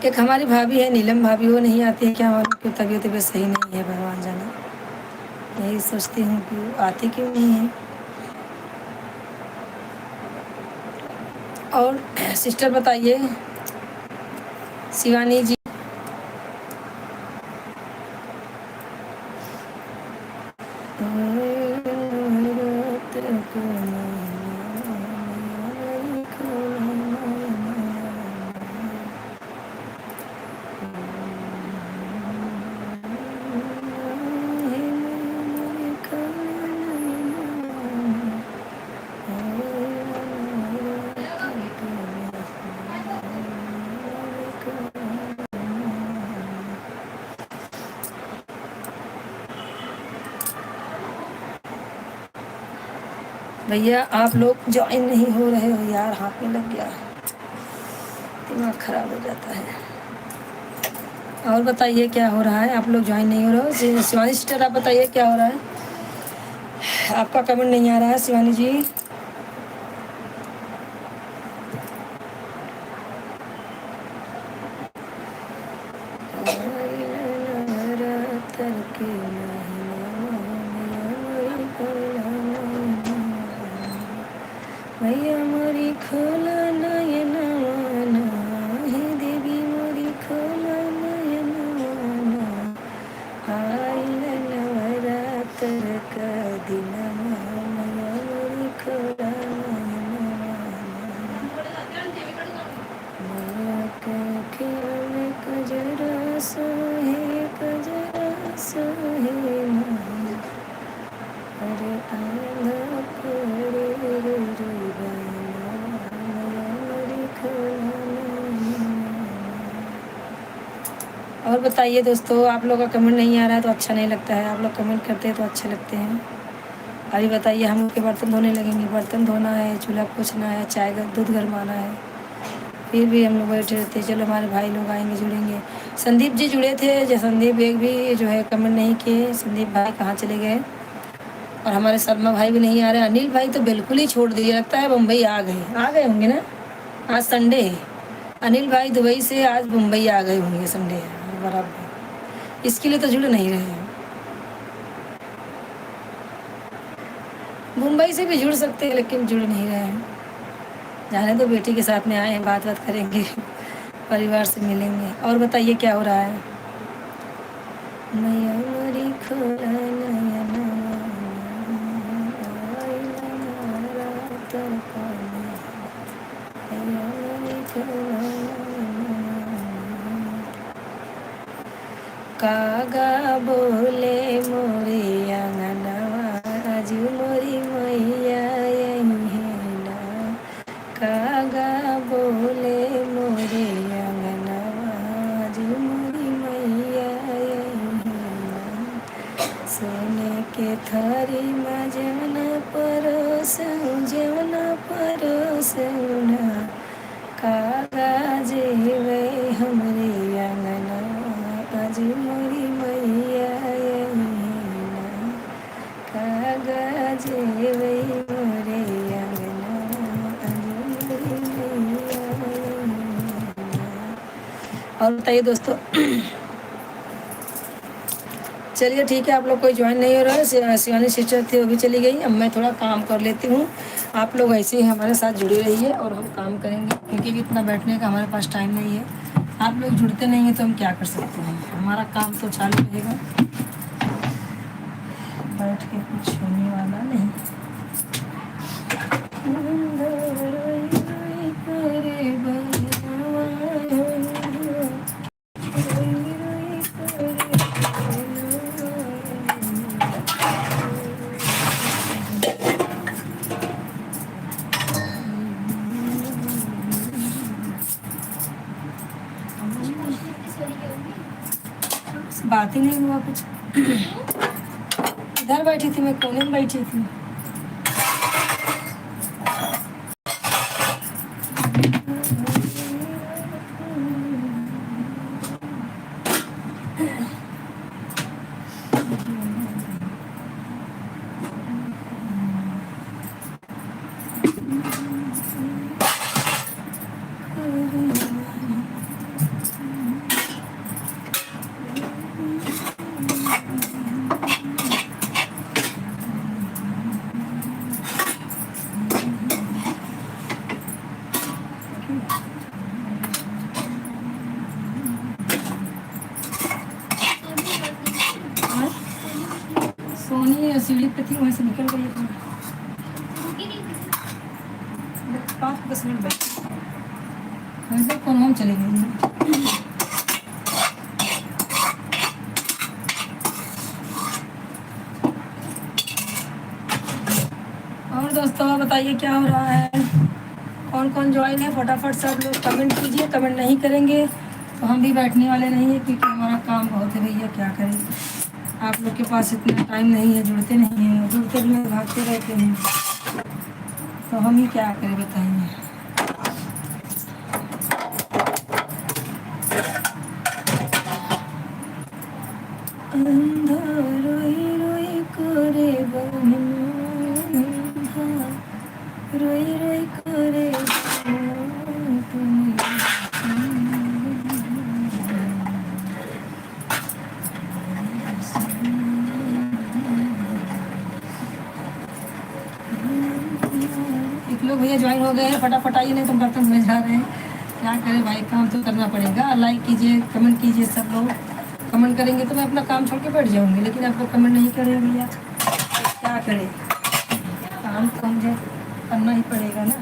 एक हमारी भाभी है नीलम भाभी, वो नहीं आती है क्या? हमारी तबीयत सही नहीं है, भगवान जाने। यही सोचती हूँ कि आती क्यों नहीं है। और सिस्टर बताइए शिवानी जी। भैया आप लोग ज्वाइन नहीं हो रहे हो यार, हाथ में लग गया, दिमाग खराब हो जाता है। और बताइए क्या हो रहा है, आप लोग ज्वाइन नहीं हो रहे हो। शिवानी सिस्टर आप बताइए क्या हो रहा है, आपका कमेंट नहीं आ रहा है शिवानी जी। भैया मोरी खोला नयनवाना, हे देवी मोरी खोला नयनवाना, आइल नवरात्र का दिनवा, भैया मोरी खोला नयनवाना, माँ का ख्याल कजरा सोहे, कजरा सोहे माँ, अरे आंधा कोरे रे रे बाना, भैया मोरी खोला नयनवाना। और बताइए दोस्तों, आप लोग का कमेंट नहीं आ रहा है तो अच्छा नहीं लगता है, आप लोग कमेंट करते हैं तो अच्छे लगते हैं। अभी बताइए, हम लोग के बर्तन धोने लगेंगे, बर्तन धोना है, चूल्हा पोछना है, चाय दूध गरमाना है, फिर भी हम लोग बैठे रहते हैं। चलो हमारे भाई लोग आएंगे, जुड़ेंगे। संदीप जी जुड़े थे, जो संदीप एक भी जो है कमेंट नहीं किए, संदीप भाई कहाँ चले गए। और हमारे शर्मा भाई भी नहीं आ रहे, अनिल भाई तो बिल्कुल ही छोड़ दिए, लगता है मुंबई आ गए होंगे ना, आज संडे है। अनिल भाई दुबई से आज मुंबई आ गए होंगे, संडे है बराबर, इसके लिए तो जुड़ नहीं रहे हैं। मुंबई से भी जुड़ सकते हैं लेकिन जुड़ नहीं रहे हैं। जाने तो बेटी के साथ में आए हैं, बात करेंगे, परिवार से मिलेंगे। और बताइए क्या हो रहा है। मैया मोरी खोला नयनवा, आइला नवरात्र का दिनवा, मैया मोरी खोला नयनवा। कागा बोले मोरे आंगनवा, आज मोरी मैया यही है ना, कागा बोले मोरे आंगनवा, आज मोरी मैया यही है ना, सोने के थारी में जवना परोसऊं, जवना परोसऊं ना, कागा जेवे हमरे आंगनवा, आज मोरी मैया यही ना, कागा जेवे मोरे आंगनवा, आज मोरी मैया यही ना। और बताइए दोस्तों, चलिए ठीक है, आप लोग कोई ज्वाइन नहीं हो रहा है। शिवानी सिस्टर थी वो भी चली गई, अब मैं थोड़ा काम कर लेती हूँ। आप लोग ऐसे ही हमारे साथ जुड़े रहिए और हम काम करेंगे, क्योंकि इतना बैठने का हमारे पास टाइम नहीं है। आप लोग जुड़ते नहीं हैं तो हम क्या कर सकते हैं, हमारा काम तो चालू रहेगा, बैठ के कुछ होने वाला नहीं। बात ही नहीं हुआ कुछ, इधर बैठी थी, मैं कोने में बैठी थी। सोनी सीढ़ी पे थी, वहीं से निकल गई अपना, 5-10 मिनट बैठी, वैसे कौन हम चले गए। और दोस्तों बताइए क्या हो रहा है, कौन कौन ज्वाइन है, फटाफट सब लोग कमेंट कीजिए। कमेंट नहीं करेंगे तो हम भी बैठने वाले नहीं है, क्योंकि हमारा काम बहुत है भैया, क्या करें। आप लोग के पास इतना टाइम नहीं है, जुड़ते नहीं हैं, जुड़ते भी नहीं, भागते रहते हैं। तो हम ही क्या करें बताइए। अंधा रोई रोई करे बहना, अंधा रोई रोई करे बहना तुम्हें। एक लोग भैया ज्वाइन हो गए हैं, फटाफट आइए नहीं तो बर्तन धोए जा रहे हैं। क्या करें भाई, काम तो करना पड़ेगा। लाइक कीजिए, कमेंट कीजिए, सब लोग कमेंट करेंगे तो मैं अपना काम छोड़ के बैठ जाऊंगी, लेकिन आप लोग कमेंट नहीं करें भैया, तो क्या करें, काम तो मुझे करना ही पड़ेगा ना।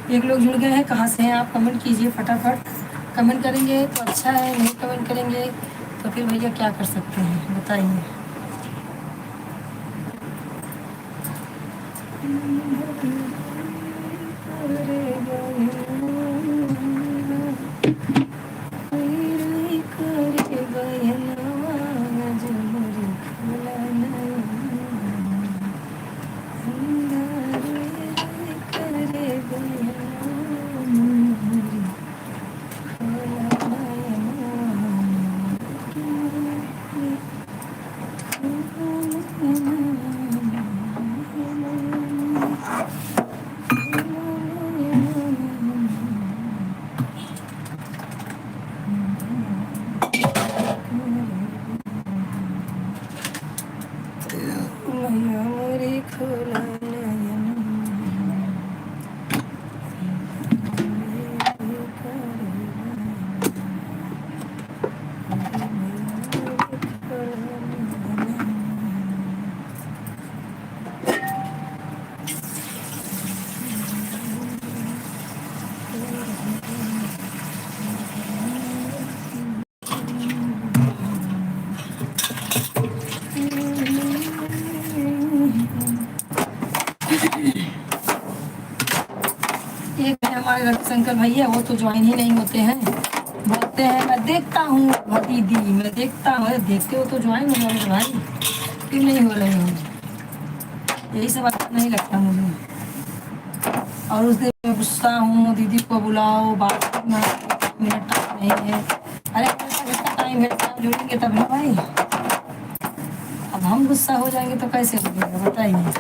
एक लोग जुड़ गए हैं, कहाँ से हैं आप, कमेंट कीजिए फटाफट। कमेंट करेंगे तो अच्छा है, नहीं कमेंट करेंगे तो फिर भैया क्या कर सकते हैं बताइए। एक है हमारे रविशंकर भैया, वो तो ज्वाइन ही नहीं होते हैं, बोलते हैं मैं देखता हूँ दीदी, मैं देखता हूँ। देखते हो तो ज्वाइन हो जाओगे भाई, क्यों नहीं हो रहे हो, यही सब अच्छा नहीं लगता मुझे। और उस दिन मैं गुस्सा हूँ, दीदी को बुलाओ, बात करना, मेरा टाइम नहीं है। अरे मेरे पास इतना टाइम है, टाइम जुड़ेंगे तब ना भाई। अब हम गुस्सा हो जाएंगे तो कैसे लगेगा बताइए।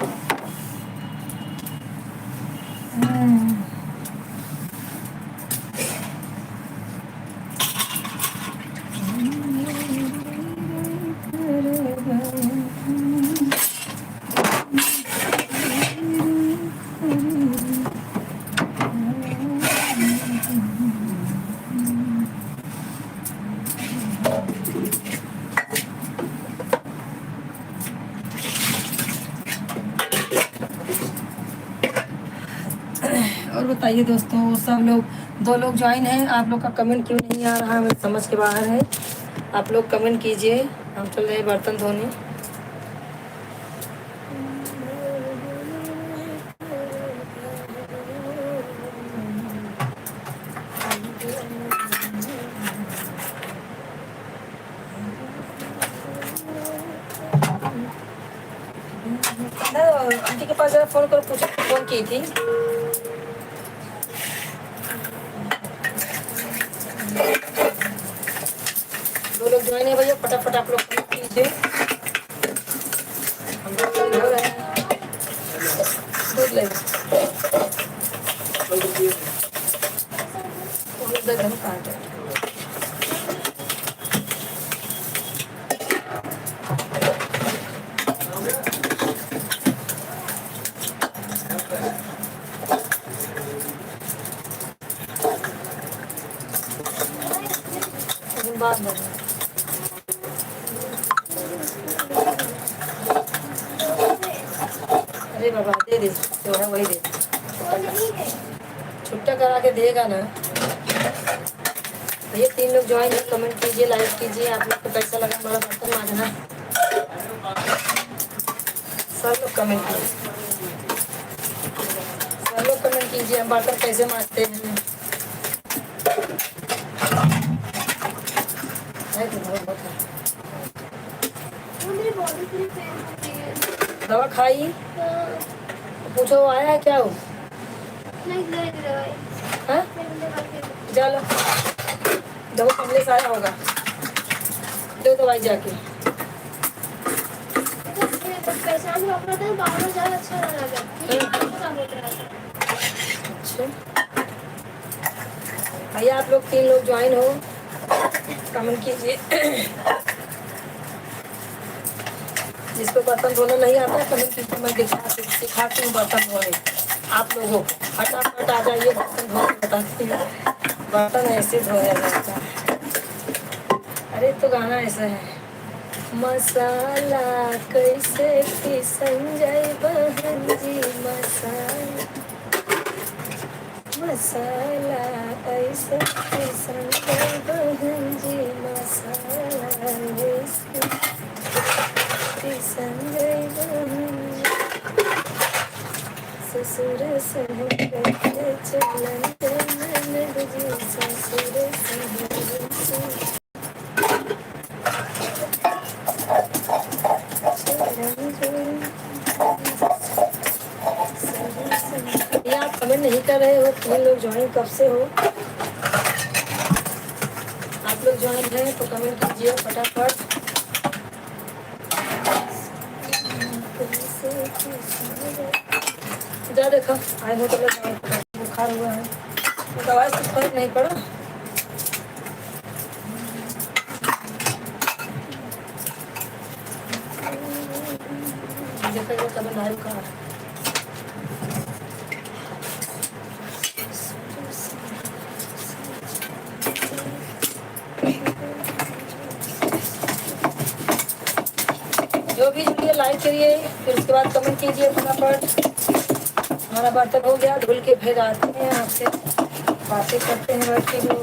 और बताइए दोस्तों, सब लोग, 2 लोग ज्वाइन हैं, आप लोग का कमेंट क्यों नहीं आ रहा है, मेरे समझ के बाहर है। आप लोग कमेंट कीजिए, हम चल रहे हैं बर्तन धोने। आंटी के पास जरा फोन करो, पूछो फोन की थी। दो लोग ज्वाइन है भैया, फटाफट आप लोग कीजिए। हम लोग कल हो रहे हैं, दूध ले घर काट बाद में। अरे बाबा दे दे, जो है वही दे, छुट्टा करा के देगा ना भैया। 3 लोग ज्वाइन है, कमेंट कीजिए, लाइक कीजिए। आप लोग को कैसा लगा हमारा बर्तन मांजना, सब लोग कमेंट कीजिए। आप लोग कमेंट कीजिए हम बर्तन कैसे मारते हैं। है तो बहुत है। वो मेरी बॉडी पूरी पेन हो रही है। दवा खाई? हाँ, पूछो आया है क्या हो? नहीं दे दवाई। हाँ मैंने दवा के चलो दवा कमरे से आया होगा, दो दवाई जाके। परेशान हो रहा था, बाहर ज़्यादा अच्छा लगा क्या बोल रहा था। अच्छा भैया आप लोग 3 लोग ज्वाइन हो, कमेंट कीजिए। जिसको बर्तन धोना नहीं आता कमेंट कीजिए, मैं सिखाती हूँ बर्तन धोने आप लोगों को। फटाफट आ जाइए, बर्तन धोने बताती हूँ, बर्तन ऐसे धोया जाता है। अरे तो गाना ऐसा है, मसाला कैसे पिसन जाए बहन जी, मसाला मसाला ऐसे पिसन जाए बहन जी, मसाला ऐसे पिसन जाए बहन जी। ससुर सहन करके चलन दे ननद जी, ससुर सहन से ये आप कमेंट नहीं कर रहे हो, 3 लोग ज्वाइन कब से हो? आप लोग ज्वाइन हैं तो कमेंट कीजिए फटाफट। जा देखो आए हो तो बुखार हुआ है, तो दवाई से फर्क नहीं पड़ा। देखो कभी नाई का जो भी जुड़िए लाइक करिए, फिर उसके बाद कमेंट कीजिए फटाफट। हमारा बर्तन हो गया, धुल के फिर आते हैं आपसे बातें करते हैं बैठ के लोग।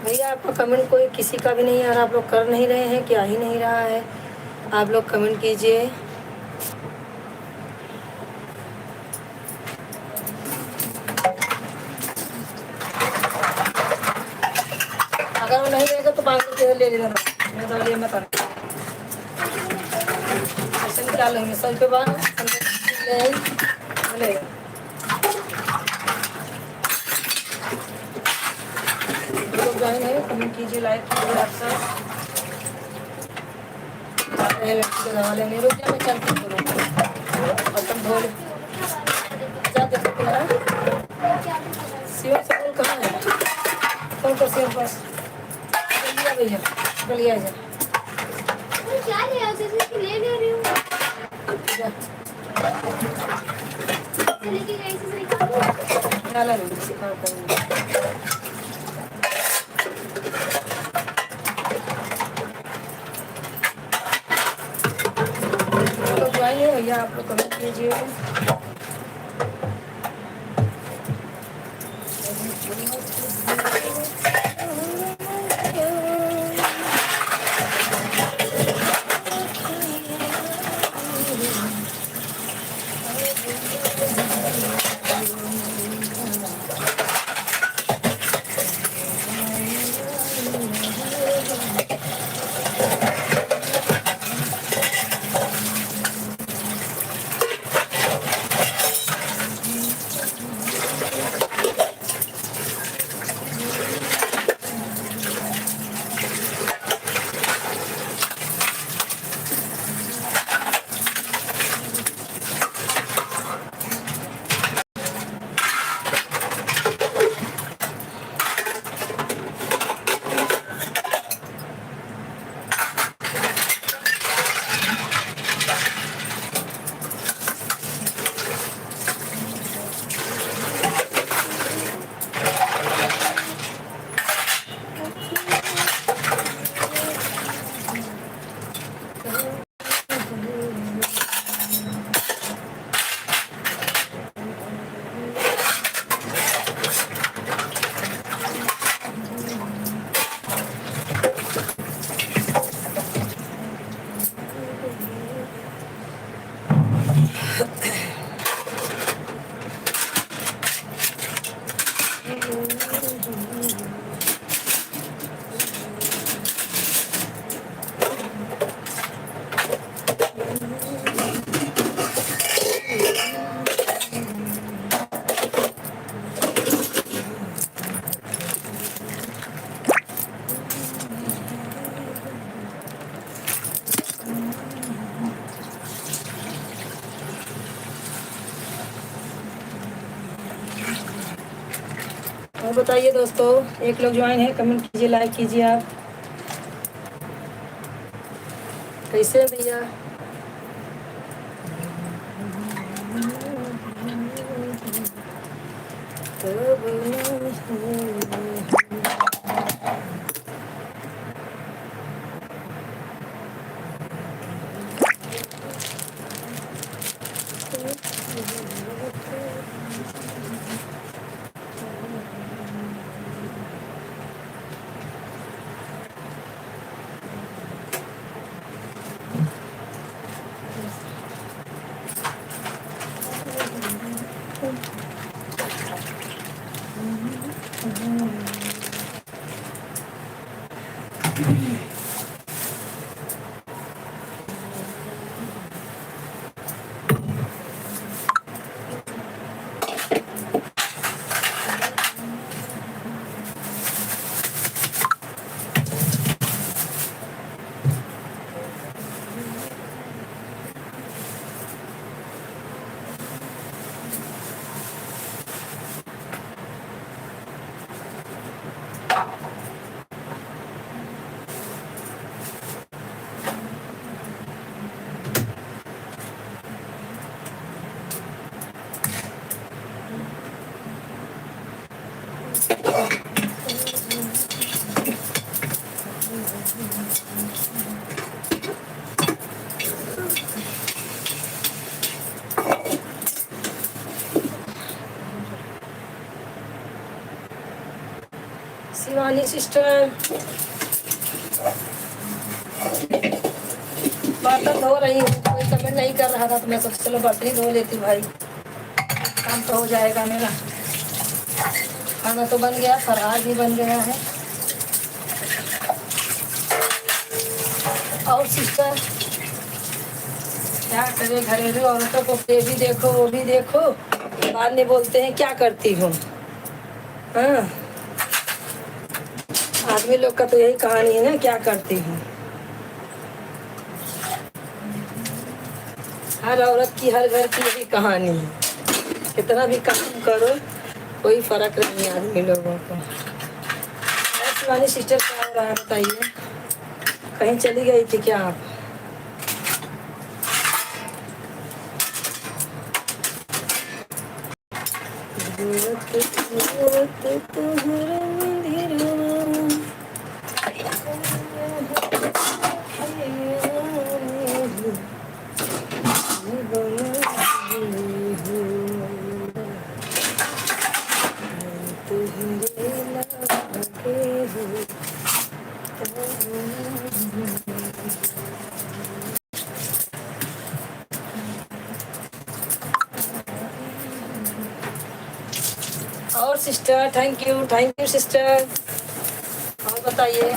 भैया आपका कमेंट कोई किसी का भी नहीं आ रहा, आप लोग कर नहीं रहे हैं, क्या ही नहीं रहा है। आप लोग कमेंट कीजिए। अगर वो नहीं रहेगा तो 500 रुपये ले लेना, मैं तो ले मत आना। ऐसे निकाल लेंगे 100 रुपये बाद मिलेगा। लोग ज्वाइन है कमेंट कीजिए, लाइक कीजिए। आप सब लड़की को दवा लेने रुक जा, मैं चलती हूँ बर्तन धो ले। क्या देख सकते हैं शिवम सकूल कहाँ है? कौन कर शिवम पास लिया भैया, लिया जा क्या लिया ले रही हूँ लेके गई से क्या ला रही सिखा करूँगी। तो ज्वाइन है भैया, आप लोग कमेंट कीजिए। और बताइए दोस्तों, एक लोग ज्वाइन है, कमेंट कीजिए, लाइक कीजिए। आप कैसे हैं भैया? शिवानी सिस्टर बर्तन धो रही हूँ, कोई कमेंट नहीं कर रहा था तो मैं सोचा चलो बर्तन ही धो लेती हूँ भाई, काम तो हो जाएगा मेरा। खाना तो बन गया, फरार भी बन गया है। और सिस्टर क्या करे, घरेलू औरतों को ये भी देखो वो भी देखो, बाद में बोलते हैं क्या करती हूँ। हाँ, आदमी लोग का तो यही कहानी है ना, क्या करती हूँ। हर औरत की, हर घर की यही कहानी है, कितना भी काम करो कोई फर्क नहीं है आदमी लोगों को। और शिवानी सिस्टर क्या हो रहा है बताइए, कहीं चली गई थी क्या आप? और सिस्टर थैंक यू सिस्टर। और और बताइए।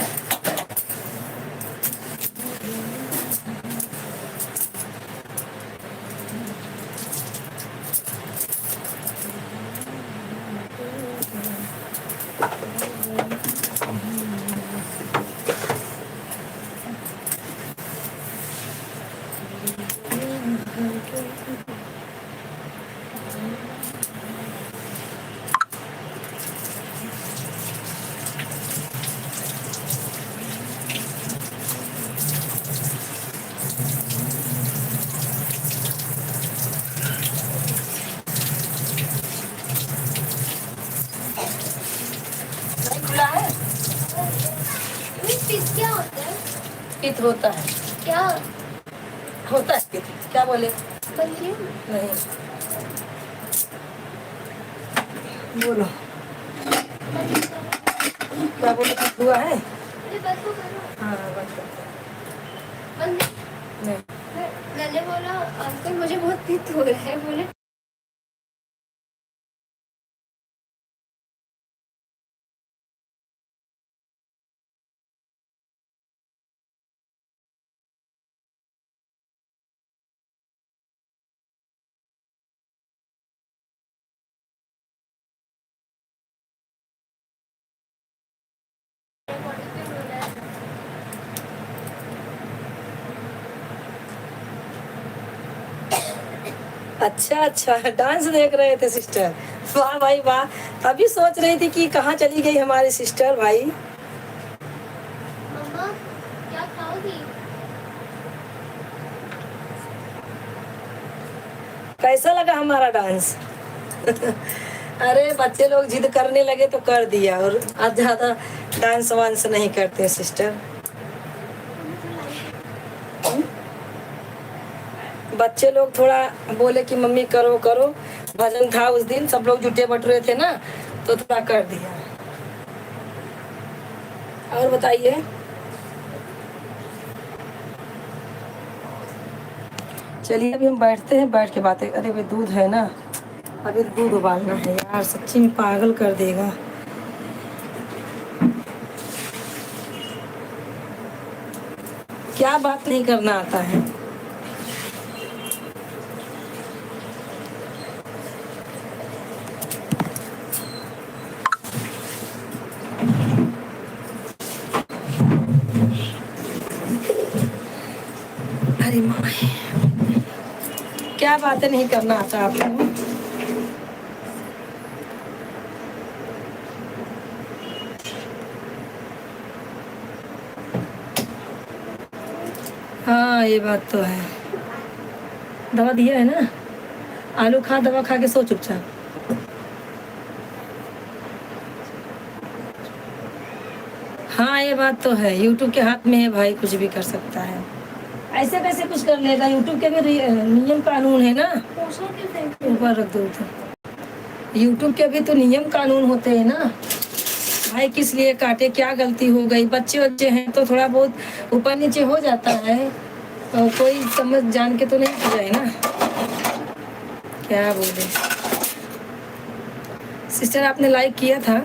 नहीं खुला है। पिस क्या होता है? पित होता है। क्या होता है पित। क्या बोले? बल्कि नहीं बोलो। क्या बोले? पित हुआ है। अरे बस तो करो। हाँ बस करते बंद। हैं। नहीं मैंने बोला अंकल मुझे बहुत पित्त हो रहा है, बोले अच्छा अच्छा, डांस देख रहे थे सिस्टर। वाह भाई वाह। तभी सोच रही थी कि कहाँ चली गई हमारी सिस्टर भाई। मम्मा क्या खाओगी? कैसा लगा हमारा डांस? अरे बच्चे लोग जिद करने लगे तो कर दिया, और आज ज्यादा डांस वांस नहीं करते सिस्टर। बच्चे लोग थोड़ा बोले कि मम्मी करो करो, भजन था उस दिन, सब लोग जुटे बटुरे थे ना, तो थोड़ा कर दिया। और बताइए। चलिए अभी हम बैठते हैं, बैठ के बातें। अरे भाई दूध है ना, अभी दूध उबालना है यार, सच्ची में पागल कर देगा। क्या बात नहीं करना आता है। अरे माँ, क्या बातें नहीं करना आता आपको। हाँ ये बात तो है। दवा दिया है ना, आलू खा, दवा खा के सो चुपचाप। हाँ ये बात तो है, यूट्यूब के हाथ में है भाई, कुछ भी कर सकता है। ऐसे कैसे कुछ कर लेगा, यूट्यूब के भी नियम कानून है ना। पोछा क्यों फेंक? ऊपर रख दो उधर। यूट्यूब के भी तो नियम कानून होते हैं ना भाई, किस लिए काटे, क्या गलती हो गई। बच्चे बच्चे हैं तो थोड़ा बहुत ऊपर नीचे हो जाता है, तो कोई समझ जान के तो नहीं हो जाए ना। क्या बोले सिस्टर, आपने लाइक किया था।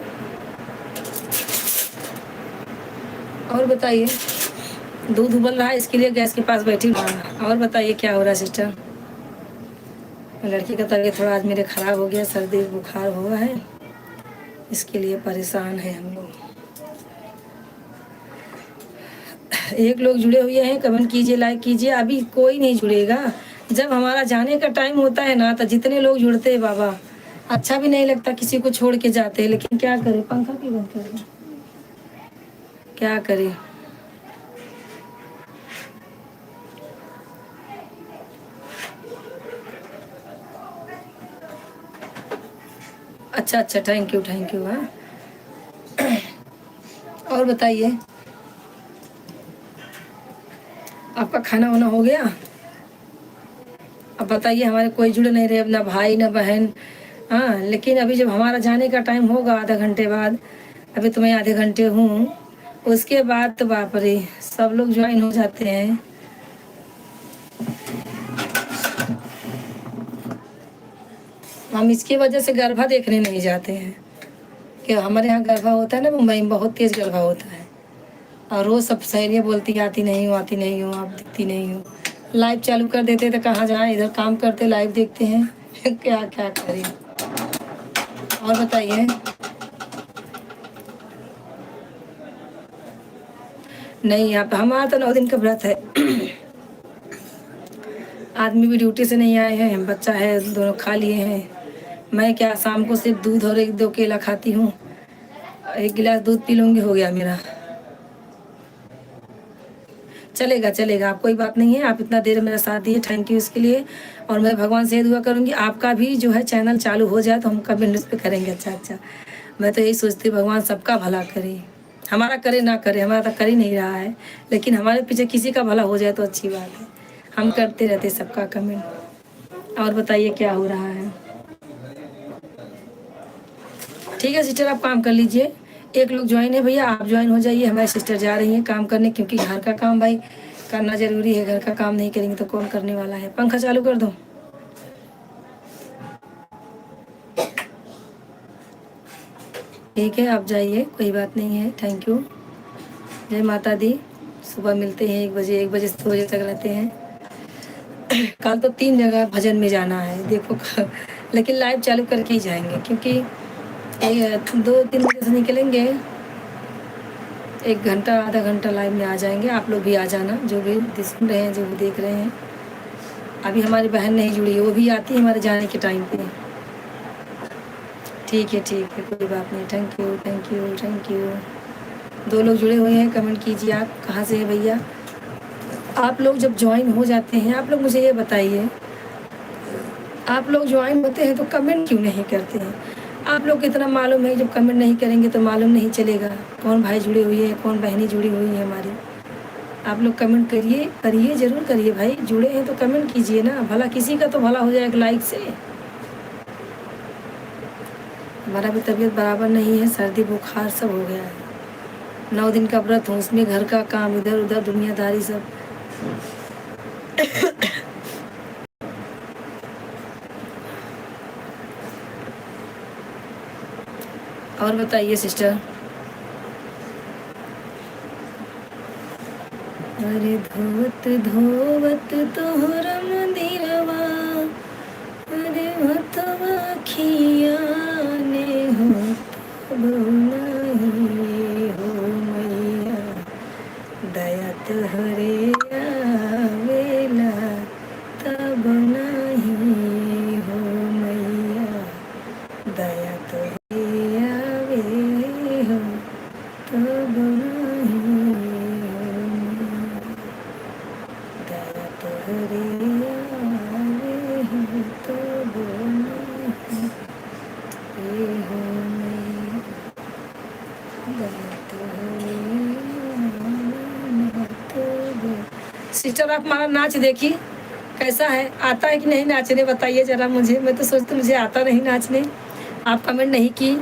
और बताइए। दूध उबल रहा है, इसके लिए गैस के पास बैठी हूँ। और बताइए क्या हो रहा है सिस्टर। लड़की का तबीयत थोड़ा आज मेरे खराब हो गया, सर्दी बुखार हुआ है, इसके लिए परेशान है हम लोग। एक लोग जुड़े हुए हैं, कमेंट कीजिए, लाइक कीजिए। अभी कोई नहीं जुड़ेगा, जब हमारा जाने का टाइम होता है ना, तो जितने लोग जुड़ते हैं बाबा, अच्छा भी नहीं लगता किसी को छोड़ के जाते हैं, लेकिन क्या करें, पंखा क्यों बंद कर दें, क्या करें। अच्छा अच्छा, थैंक यू थैंक यू। हाँ और बताइए, आपका खाना वाना हो गया? अब बताइए, हमारे कोई जुड़ नहीं रहे, ना भाई ना बहन। हाँ लेकिन अभी जब हमारा जाने का टाइम होगा आधा घंटे बाद, अभी तो मैं आधे घंटे हूँ, उसके बाद तो बाप रे सब लोग ज्वाइन हो जाते हैं। हम इसकी वजह से गरबा देखने नहीं जाते हैं, कि हमारे यहाँ गरबा होता है ना, मुंबई में बहुत तेज गरबा होता है। और रोज़ सब सहेलियाँ बोलती हैं आती नहीं हो, आती नहीं हो, आप दिखती नहीं हो। लाइव चालू कर देते तो कहाँ जाएं, इधर काम करते लाइव देखते हैं। क्या क्या करें। और बताइए। नहीं, आप हमारा तो 9 दिन का व्रत है। आदमी भी ड्यूटी से नहीं आए हैं, बच्चा है, दोनों खा लिए हैं। मैं क्या शाम को सिर्फ दूध और 1-2 केला खाती हूँ। 1 गिलास दूध पी लूँगी, हो गया मेरा। चलेगा चलेगा, आप कोई बात नहीं है। आप इतना देर मेरा साथ दिए, थैंक यू इसके लिए। और मैं भगवान से ये दुआ करूँगी आपका भी जो है चैनल चालू हो जाए तो हम कमेंट्स पे करेंगे। अच्छा अच्छा, मैं तो यही सोचती हूँ भगवान सबका भला करे, हमारा करे ना करे, हमारा तो कर ही नहीं रहा है, लेकिन हमारे पीछे किसी का भला हो जाए तो अच्छी बात है। हम करते रहते सबका कमेंट। और बताइए क्या हो रहा है। ठीक है सिस्टर, आप काम कर लीजिए। एक लोग ज्वाइन है भैया, आप ज्वाइन हो जाइए। हमारी सिस्टर जा रही हैं काम करने, क्योंकि घर का काम भाई करना जरूरी है। घर का काम नहीं करेंगे तो कौन करने वाला है। पंखा चालू कर दो। ठीक है, आप जाइए, कोई बात नहीं है। Thank you. जय माता दी। सुबह मिलते हैं 1 बजे, 1 बजे से 2 बजे तक रहते हैं। कल तो 3 जगह भजन में जाना है देखो। लेकिन लाइव चालू करके ही जाएंगे, क्योंकि 2-3 बजे से निकलेंगे। 1 घंटा आधा घंटा लाइव में आ जाएंगे। आप लोग भी आ जाना, जो भी सुन रहे हैं, जो भी देख रहे हैं। अभी हमारी बहन नहीं जुड़ी है, वो भी आती है हमारे जाने के टाइम पे। ठीक है ठीक है, कोई बात नहीं। Thank you thank you thank you. 2 लोग जुड़े हुए हैं, कमेंट कीजिए। आप कहाँ से हैं भैया। आप लोग जब ज्वाइन हो जाते हैं, आप लोग मुझे ये बताइए, आप लोग ज्वाइन होते हैं तो कमेंट क्यों नहीं करते हैं। आप लोग को इतना मालूम है, जब कमेंट नहीं करेंगे तो मालूम नहीं चलेगा कौन भाई जुड़े हुए हैं, कौन बहनी जुड़ी हुई है हमारी। आप लोग कमेंट करिए, करिए, ज़रूर करिए भाई। जुड़े हैं तो कमेंट कीजिए ना, भला किसी का तो भला हो जाएगा लाइक से। हमारा भी तबीयत बराबर नहीं है, सर्दी बुखार सब हो गया है। 9 दिन का व्रत हूँ, उसमें घर का काम, इधर उधर दुनियादारी सब। और बताइए सिस्टर। अरे धोवत धोवत तोहरा मंदिरवा, अरे मतवा खियाने हो तब नहीं हो मैया, दया तोहरे आवेला तब नहीं हो मैया, दया तोहरे आवे हो तब नहीं हो मैया, दया तोहरे आवे हो तब नहीं हो मैया, दया तोहरे आवे तब। सिस्टर आप हमारा नाच देखी कैसा है, आता है कि नहीं नाचने, बताइए ज़रा मुझे। मैं तो सोचती मुझे आता नहीं नाचने। आप कमेंट नहीं की।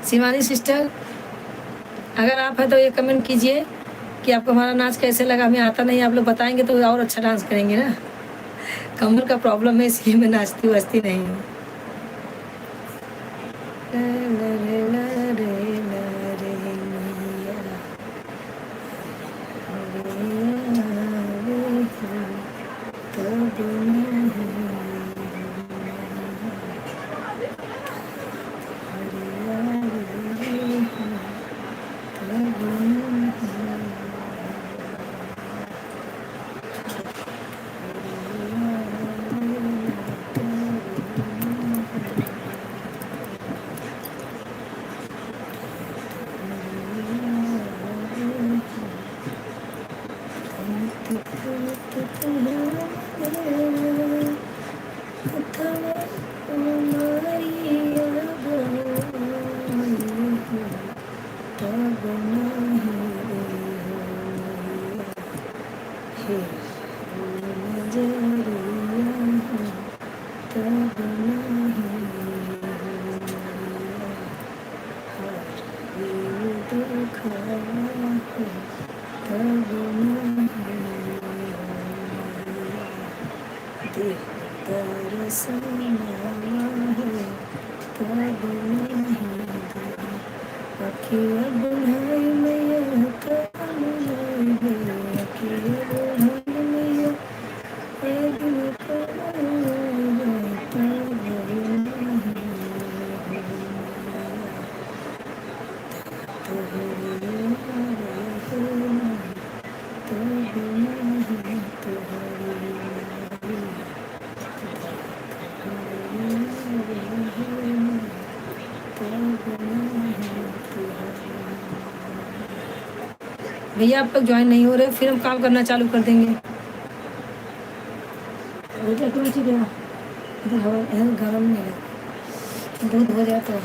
शिवानी सिस्टर, अगर आप हैं तो ये कमेंट कीजिए कि आपको हमारा नाच कैसे लगा। हमें आता नहीं, आप लोग बताएंगे तो और अच्छा डांस करेंगे ना। कमर का प्रॉब्लम है, इसलिए मैं नाचती वाचती नहीं हूँ। बुढ़ाई मैया कवन लागे अखिया बुढ़ाई मैया एक दिन कवन जाता गई भैया आप लोग ज्वाइन नहीं हो रहे, फिर हम काम करना चालू कर देंगे। रोटी क्यों अच्छी देना इधर हवा इधर गर्म नहीं लगा दूध हो जाए तो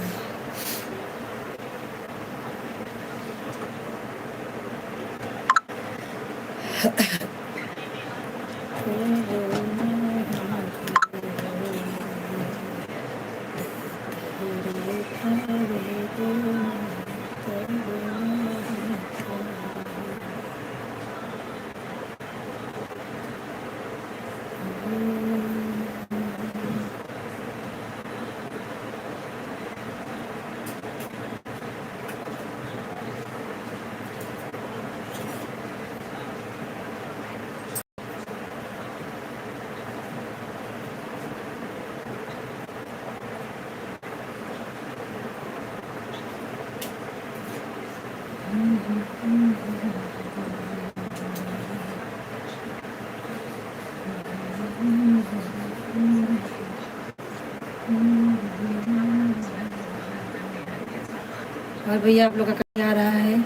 और भैया आप लोग का क्या आ रहा है,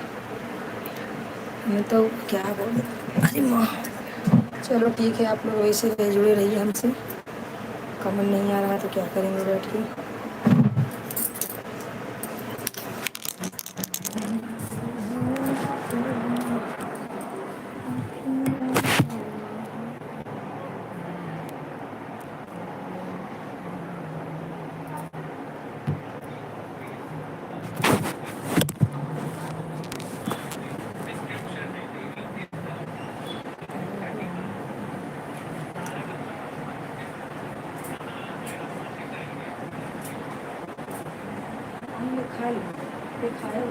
मैं तो क्या बोलूं। अरे माँ चलो ठीक है, आप लोग वैसे जुड़े रहिए हमसे। कमेंट नहीं आ रहा है तो क्या करेंगे बैठ के। खा लो खाए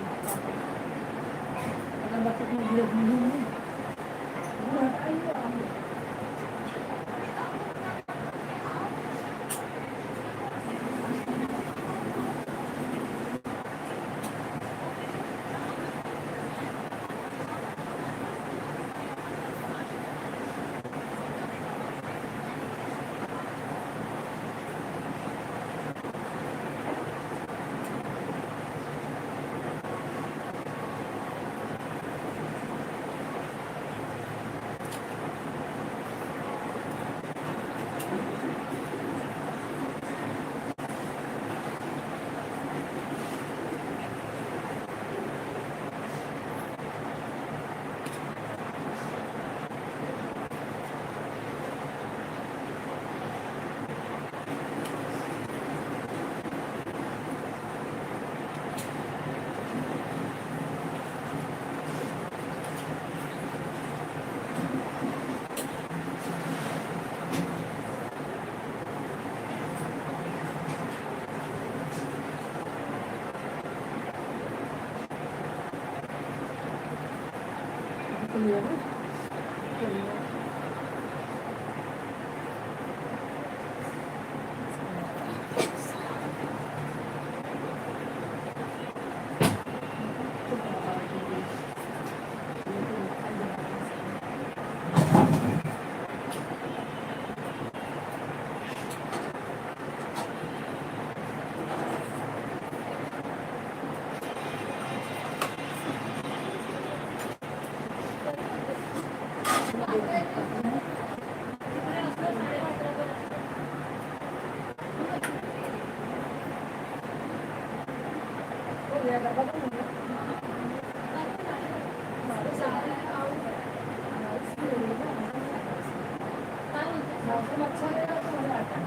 मौसम अच्छा रहेगा तो मजा आता है।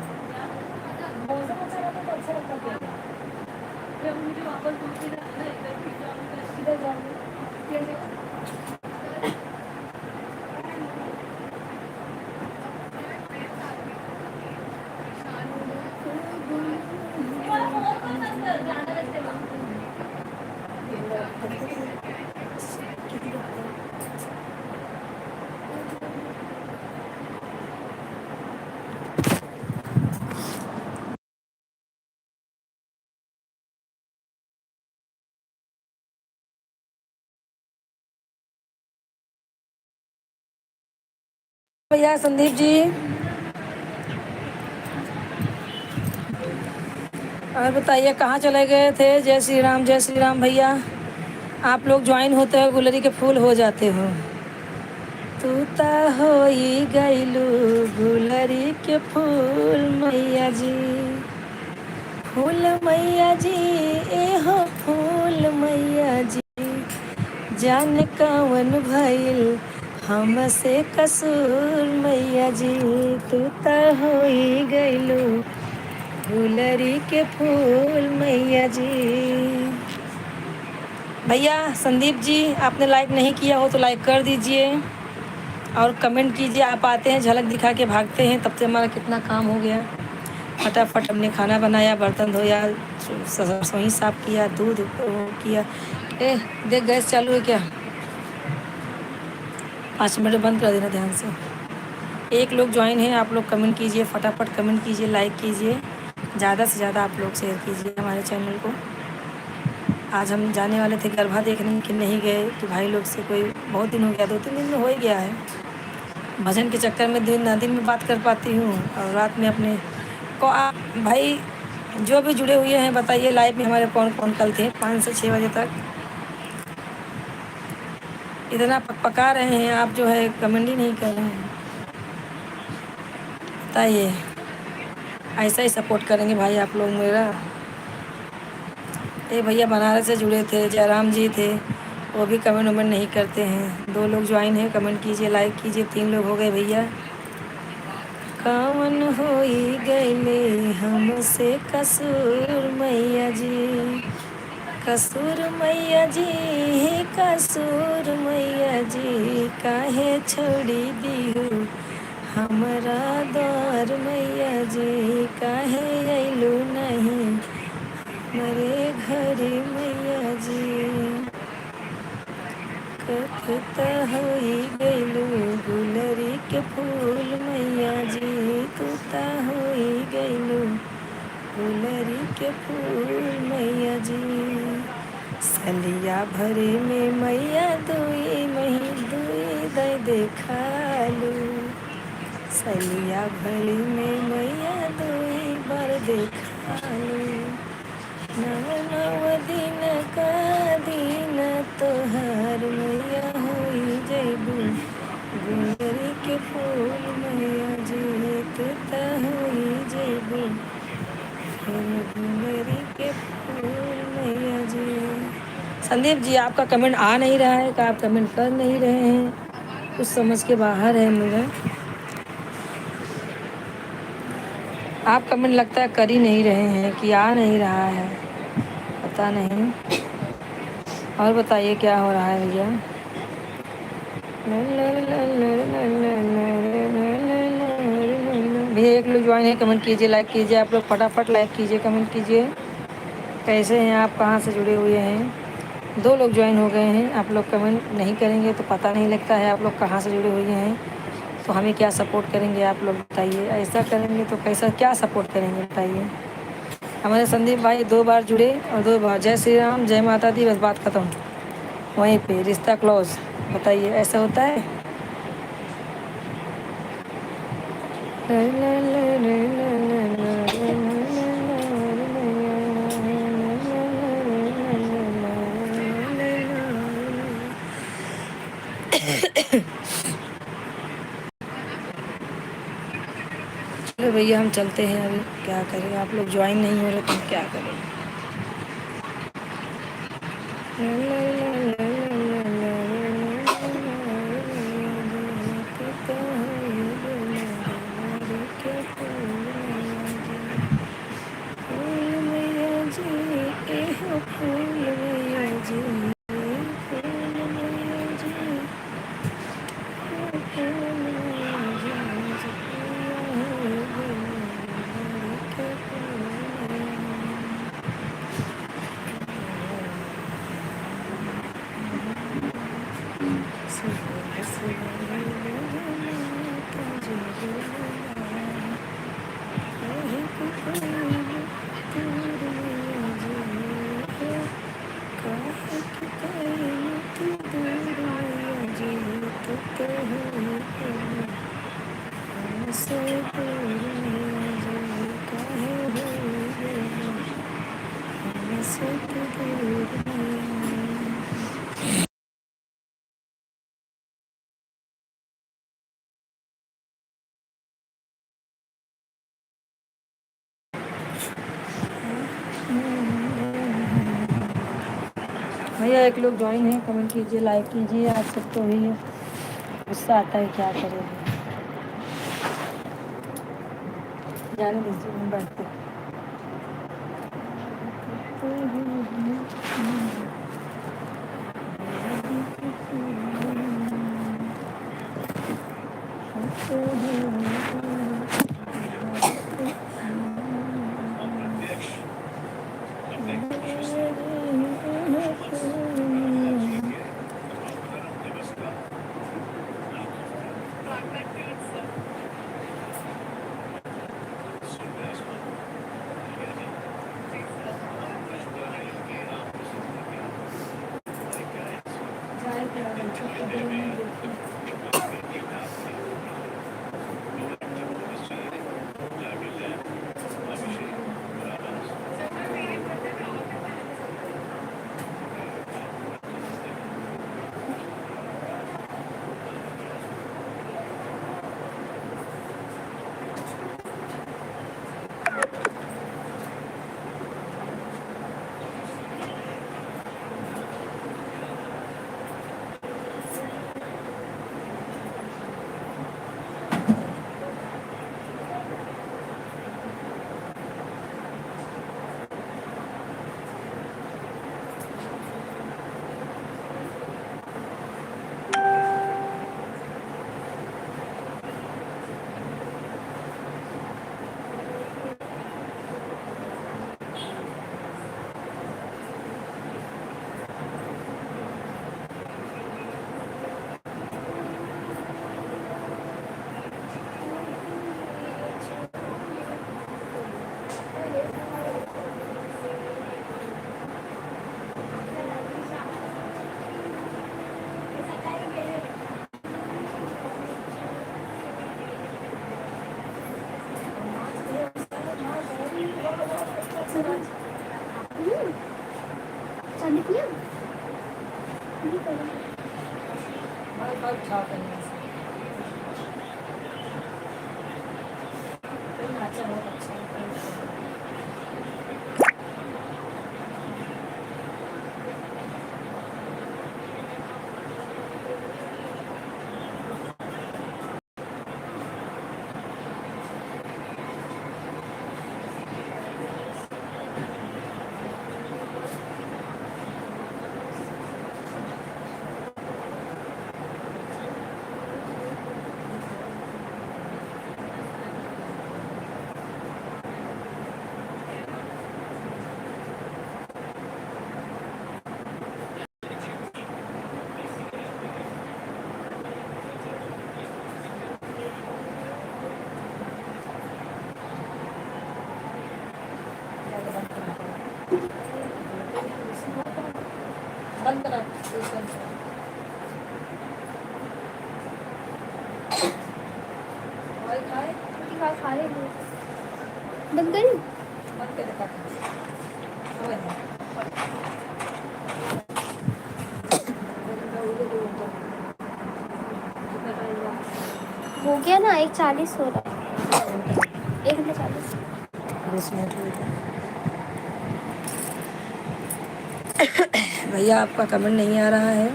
मौसम अच्छा रहता तो अच्छा लगता है। फिर मुझे वापस दूसरी इधर जाऊंगी। भैया संदीप जी, और बताइए कहाँ चले गए थे? जय श्री राम भैया। आप लोग ज्वाइन होते हो गुलरी के फूल हो जाते हो। तू ता होई गइलू गुलरी के फूल मैया जी, फूल मैया जी, एहो फूल मैया जी, जान कवन भइल हमसे कसूर मैया जी, तू ता होई गइलू गुलरी के फूल मैया जी। भैया संदीप जी, आपने लाइक नहीं किया हो तो लाइक कर दीजिए और कमेंट कीजिए। आप आते हैं झलक दिखा के भागते हैं, तब से हमारा कितना काम हो गया। फटाफट हमने खाना बनाया, बर्तन धोया, रसोई साफ किया, दूध वो किया। ए देख गैस चालू है क्या? 5 मिनट बंद कर देना ध्यान से। एक लोग ज्वाइन है, आप लोग कमेंट कीजिए, फटाफट कमेंट कीजिए, लाइक कीजिए, ज़्यादा से ज़्यादा आप लोग शेयर कीजिए हमारे चैनल को। आज हम जाने वाले थे गरबा देखने, लेकिन नहीं गए कि भाई लोग से कोई बहुत दिन हो गया, 2-3 दिन में हो ही गया है। भजन के चक्कर में दिन में बात कर पाती हूँ और रात में अपने को भाई जो भी जुड़े हुए हैं बताइए लाइव में हमारे कौन कौन कल थे 5 से 6 बजे तक। इतना पका रहे हैं आप, जो है कमेंट ही नहीं कर रहे हैं। बताइए, ऐसा ही सपोर्ट करेंगे भाई आप लोग मेरा। ये भैया बनारस से जुड़े थे, जयराम जी थे, वो भी कमेंट वमेंट नहीं करते हैं। 2 लोग ज्वाइन हैं, कमेंट कीजिए, लाइक कीजिए। 3 लोग हो गए भैया। कवन होई गइले हमसे कसूर मैया जी, कसूर मैया जी, कसूर मैया जी, काहे छोड़ी दिहू हमरा द्वार मैया जी, काहे अइलू नहीं मरे घरे मैया जी, कथता होई गइलू गुलरी के फूल मैया जी, तूता होई गइलू गुलरी के फूल मैया जी, सलिया भरे में मैया दुई दे देखालू, सलिया भरे में मैया 2 बार देखालू, नव दिन का दिन तोहार मैया होई जइबू गुलरी के फूल मैया जी, तूता होई जइबू गुलरी के फूल मैया जी। संदीप जी, आपका कमेंट आ नहीं रहा है, कि आप कमेंट कर नहीं रहे हैं, कुछ समझ के बाहर है मेरा। आप कमेंट लगता है कर ही नहीं रहे हैं कि आ नहीं रहा है, पता नहीं। और बताइए क्या हो रहा है भैया? भैया एक लोग ज्वाइन है, कमेंट कीजिए, लाइक कीजिए। आप लोग फटाफट लाइक कीजिए, कमेंट कीजिए। कैसे हैं आप, कहाँ से जुड़े हुए हैं? 2 लोग ज्वाइन हो गए हैं। आप लोग कमेंट नहीं करेंगे तो पता नहीं लगता है आप लोग कहाँ से जुड़े हुए हैं, तो हमें क्या सपोर्ट करेंगे आप लोग बताइए। ऐसा करेंगे तो कैसा क्या सपोर्ट करेंगे बताइए। हमारे संदीप भाई 2 बार जुड़े और 2 बार जय श्री राम जय माता दी, बस बात ख़त्म, वहीं पे रिश्ता क्लोज। बताइए ऐसा होता है? चलो भैया हम चलते हैं, अभी क्या करें, आप लोग ज्वाइन नहीं हो रहे तो हम क्या करें। भैया एक लोग ज्वाइन है, कमेंट कीजिए, लाइक कीजिए। आप सब तो ही गुस्सा आता है, क्या करेंगे, जाने दीजिए, हम बैठते हैं। बंद करा, खा ले बंद करी बंद कर रखा। हो गया ना, 1:40 हो रहा है, 1:40। 20 मिनट हुए थे। भैया आपका कमेंट नहीं आ रहा है।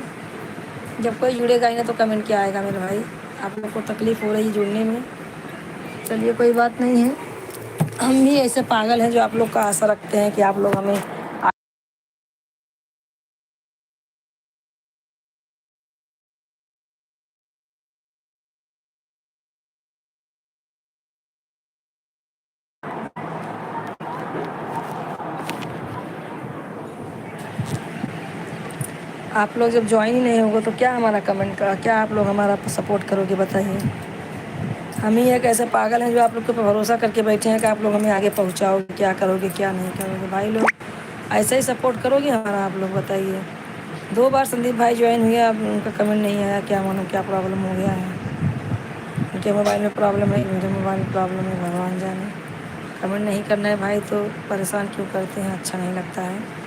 जब कोई जुड़ेगा ही ना तो कमेंट क्या आएगा मेरे भाई। आप लोग को तकलीफ़ हो रही है जुड़ने में, चलिए कोई बात नहीं है। हम भी ऐसे पागल हैं जो आप लोग का आशा रखते हैं कि आप लोग हमें आप लोग जब ज्वाइन ही नहीं होगा तो क्या हमारा कमेंट का, क्या आप लोग हमारा सपोर्ट करोगे बताइए। हम ही एक ऐसे पागल हैं जो आप लोग के ऊपर भरोसा करके बैठे हैं कि आप लोग हमें आगे पहुंचाओगे, क्या करोगे क्या नहीं करोगे। भाई लोग ऐसे ही सपोर्ट करोगे हमारा, आप लोग बताइए। 2 बार संदीप भाई ज्वाइन हुए, अब उनका कमेंट नहीं आया, क्या मालूम क्या प्रॉब्लम हो गया है। उनके मोबाइल में प्रॉब्लम है, मेरे मोबाइल में प्रॉब्लम है, भगवान जाने। कमेंट नहीं करना है भाई तो परेशान क्यों करते हैं, अच्छा नहीं लगता है।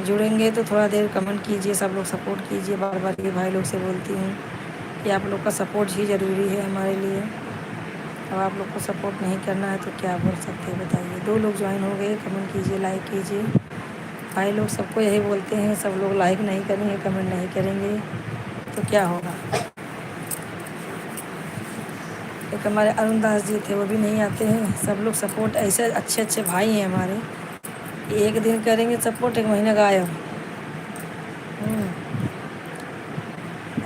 जुड़ेंगे तो थोड़ा देर कमेंट कीजिए, सब लोग सपोर्ट कीजिए। बार बार ये भाई लोग से बोलती हूँ कि आप लोग का सपोर्ट ही ज़रूरी है हमारे लिए। अब आप लोग को सपोर्ट नहीं करना है तो क्या बोल सकते हैं बताइए। 2 लोग ज्वाइन हो गए, कमेंट कीजिए, लाइक कीजिए। भाई लोग सबको यही बोलते हैं, सब लोग लाइक नहीं करेंगे, कमेंट नहीं करेंगे तो क्या होगा। एक हमारे अरुण दास जी थे, वो भी नहीं आते हैं। सब लोग सपोर्ट, ऐसे अच्छे अच्छे भाई हैं हमारे, एक दिन करेंगे सपोर्ट, एक महीना गायब। हम्म,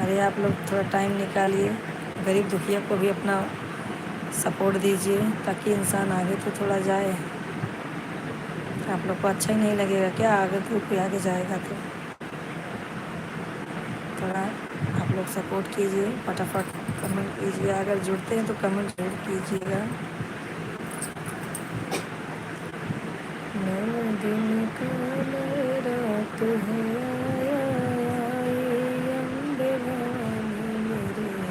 अरे आप लोग थोड़ा टाइम निकालिए, गरीब दुखिया को भी अपना सपोर्ट दीजिए, ताकि इंसान आगे तो थोड़ा जाए। आप लोग को अच्छा ही नहीं लगेगा क्या, आगे तो कोई आगे जाएगा तो थोड़ा आप लोग सपोर्ट कीजिए, फटाफट कमेंट कीजिए, अगर जुड़ते हैं तो कमेंट जरूर कीजिएगा। नौ दिन काल रात है, आई अम्बे भवानी मेरे घर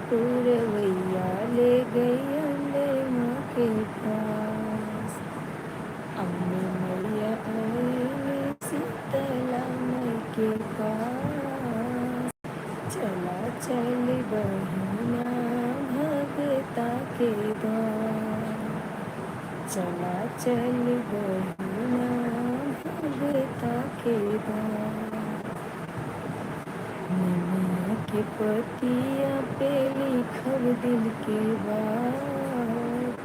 पूरवैया ले गई अम्बे माँ के पास, अम्बे मैया आई शीतला माई के पास, चला चल बहिना भगता के द्वार, चला चल बहिना भगता के द्वार। निमिया के पतिया पे लिखब दिल के बात,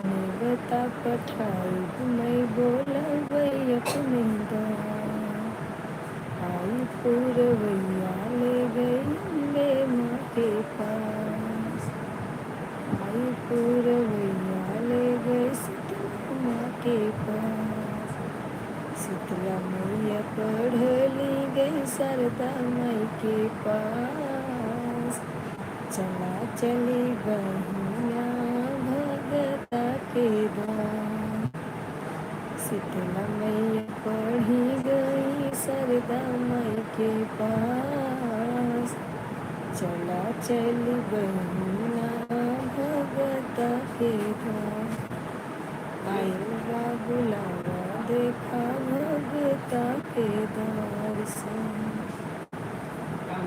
नेवता पठाई मैं बोलब अपने द्वार, आई पूरवैया ले गई अम्बे माँ के पास, आई पूरवैया ले गई शीतला माँ के पास, शीतला मैया पढ़ली गई शारदा माई के पास, चला चली बहिना भगता के द्वार, शीतला मैया पढ़ी गई शारदा माई के पास, चला चली बहिना भगता के द्वार, आयल बा बुलावा देखा भगता के द्वार से,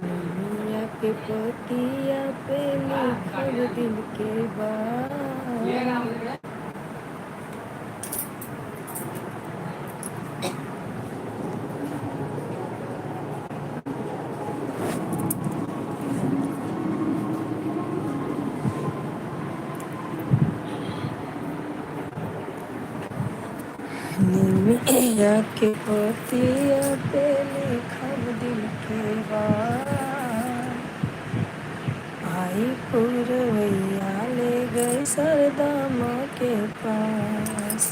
निमिया के पतिया पे लिखब दिल के बात। निमिया के पतिया पे लिखब दिल के बात, आई पूरवैया ले गई शारदा माँ के पास,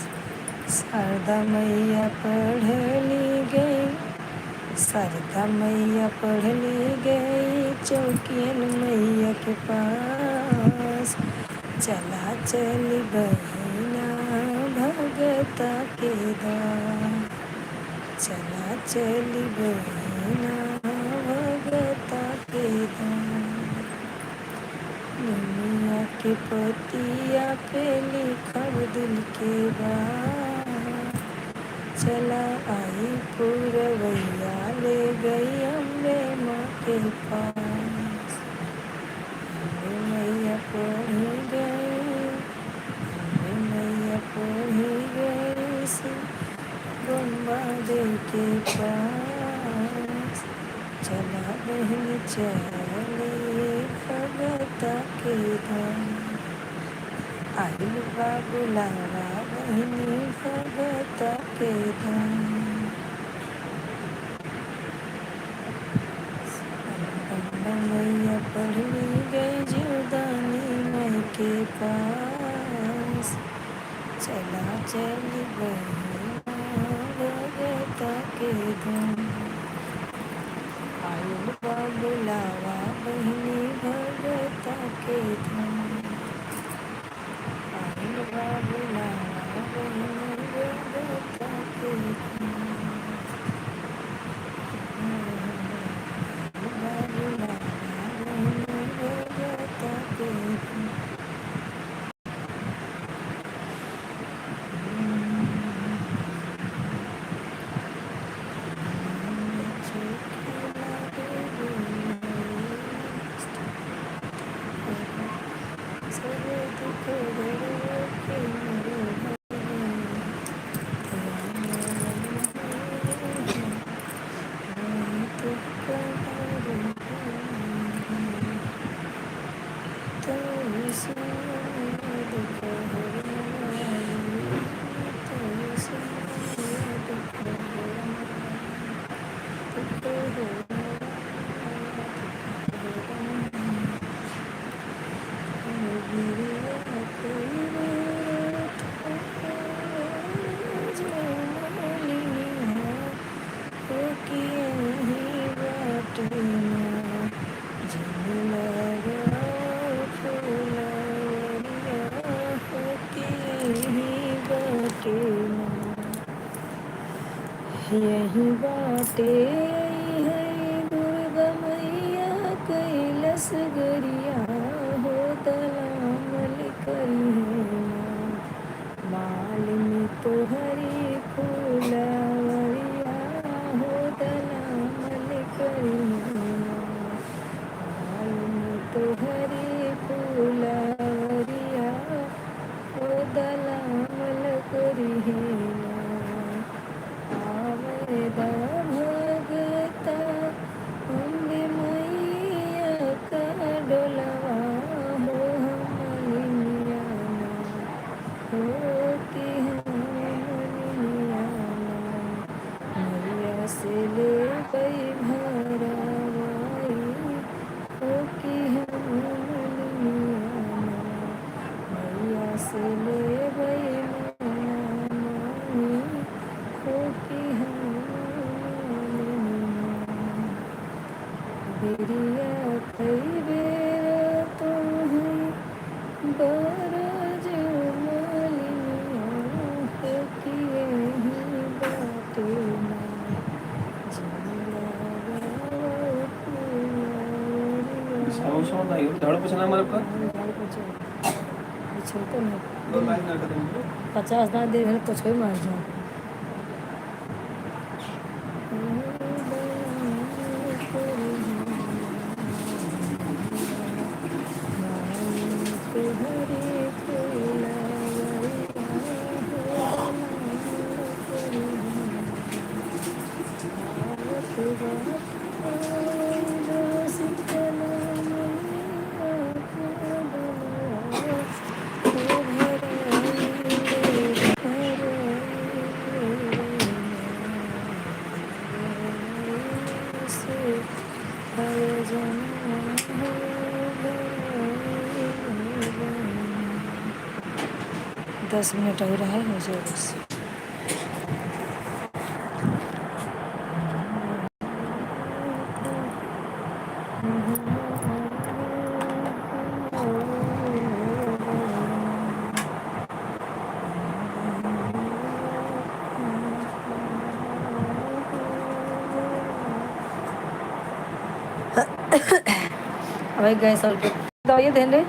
शारदा मैया पढ़ली गई, शारदा मैया पढ़ली गई चौकियन मैया के पास, चला चली बहिना भगता के द्वार, चला चली बहिना भगता के द्वार, निमिया के पतिया पे लिखब दिल के बात, चला आई पूरवैया ले गई अम्बे माँ के पास, अम्बे मैया पढ़ी गई, अम्बे मैया पढ़ी गई से बम्बा दे के पास, चला बहन चले भगता के धाम, आइल बा बुलावा बहनी भगता के धाम, मैया पढ़ने गई जीवदानी माई के पास, चला चल बहिना भगता के धन, आयुल बा बुलावा बहिनी भगता के धन, आयुल बा बुलावा बहिनी भगता के धन, आयुल बा बुलावा बहिनी भगता के धन। यही बाटे है दुर्गा मैया कैलस गरिया हो दलामल करी है मालिनी तो हरी फूलवरिया हो दलामल करी है मालिनी तो हरी फूलवरिया हो दलामल करी है आवेदा भगता अम्बे मैया का डोलवा हो हमलिनिया हो कि हमलिनिया मैया से ले गई भरवाई हो कि हमलिनिया मैया से ले गई बेरिया कई बेर तो है बरज मालिनिया हो कि यही बाटे ना झाड़ू पोछा ना मारे का छोटे ना दो लाइन ना कर 50 दांत दे घर कुछ मार जाओ दस मिनट हो रहा है मुझे बस अभी गैस और दवाइयाँ दें रहे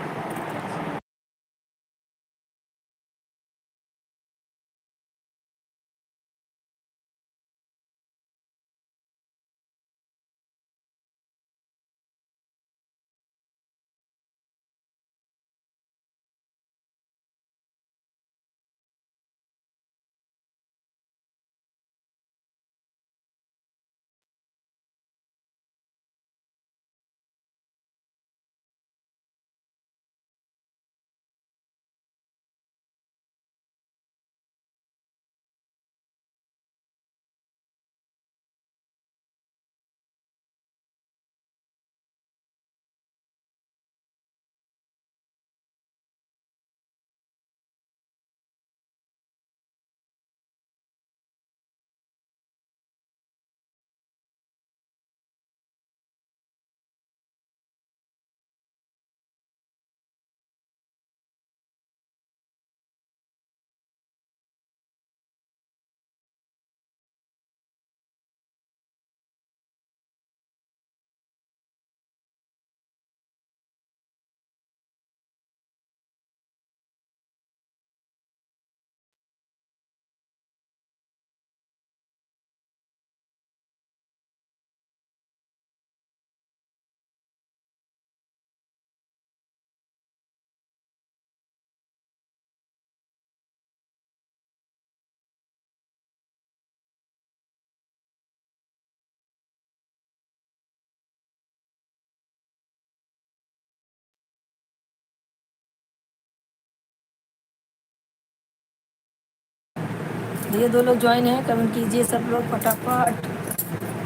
ये 2 लोग ज्वाइन हैं, कमेंट कीजिए सब लोग फटाफट।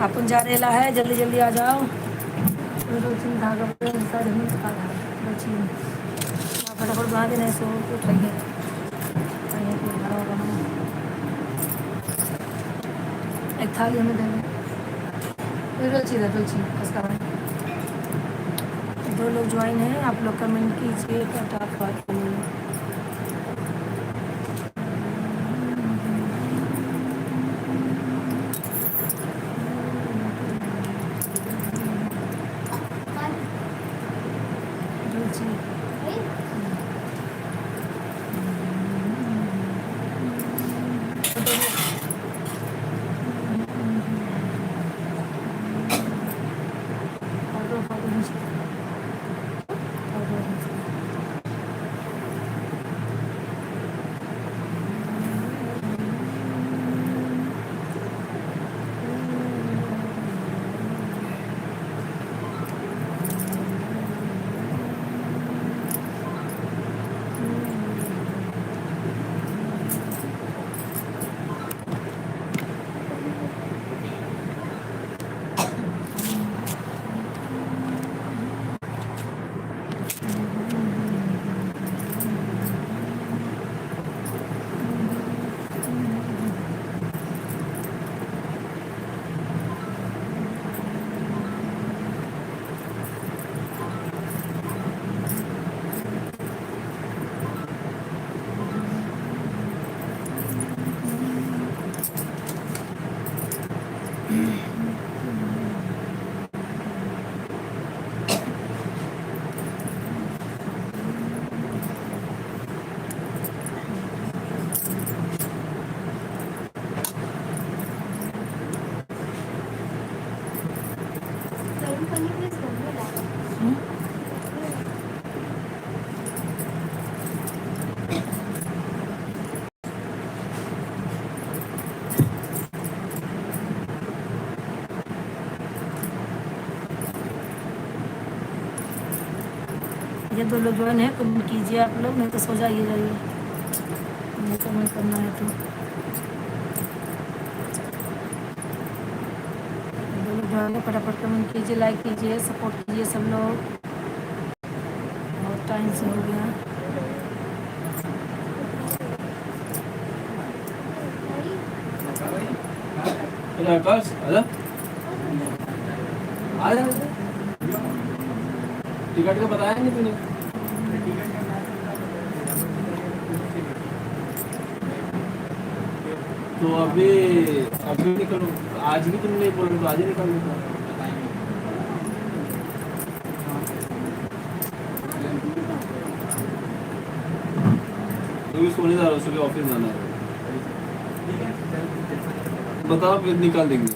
अपन जा रेला है, जल्दी जल्दी आ जाओ। रोचिन धागा साइड में रोचिन फटाफट बना देना, सो उठाइए एक थाली हमें देना। रोची उसका 2 लोग ज्वाइन हैं, आप लोग कमेंट कीजिए फटाफट। रुचि गरम पानी प्लीज बनने लगा। ये 2 लोग ज्वाइन है, कमेंट कीजिए आप लोग, नहीं तो सो जाइए नहीं कमेंट करना है तो। 2 लोग ज्वाइन है, फटाफट कमेंट कीजिए, लाइक कीजिए, सपोर्ट कीजिए सब लोग। बहुत टाइम से हो गया। आकाश आजा आजा, टिकट का बताया नहीं तूने? तो अभी निकलो, आज भी तुम नहीं बोल रहे तो आज ही निकल लो। तो सोने जा रहा हूँ, सुबह ऑफिस जाना है। बताओ फिर निकाल देंगे।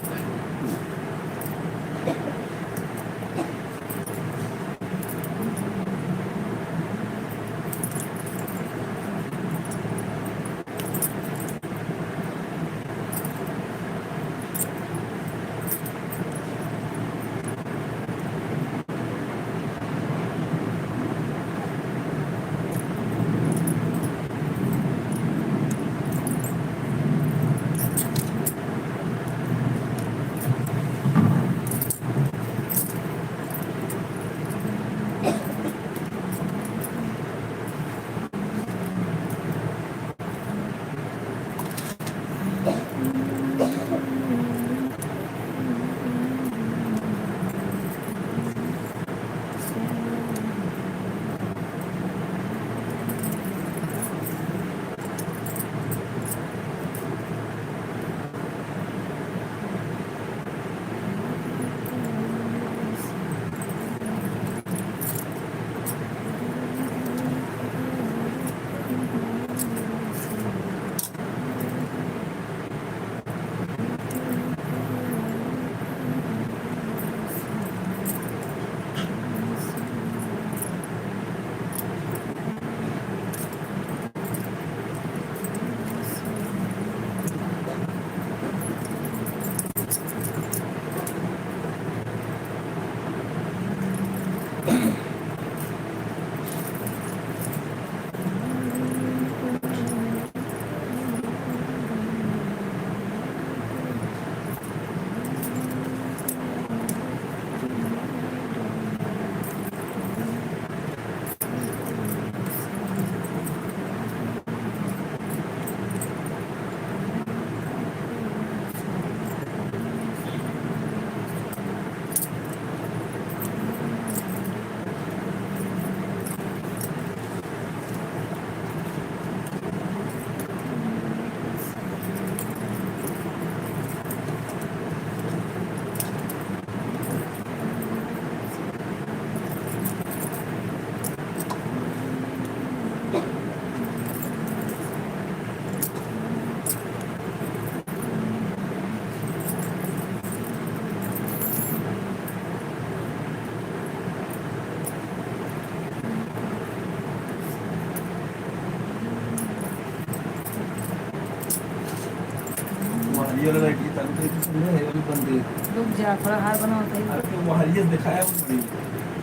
ये वाला लाइट ये चालू करके सुनने है वाली बंद है। रुक जा, थोड़ा हार बनाओ तो आपको वो हरियत दिखाया वो बड़ी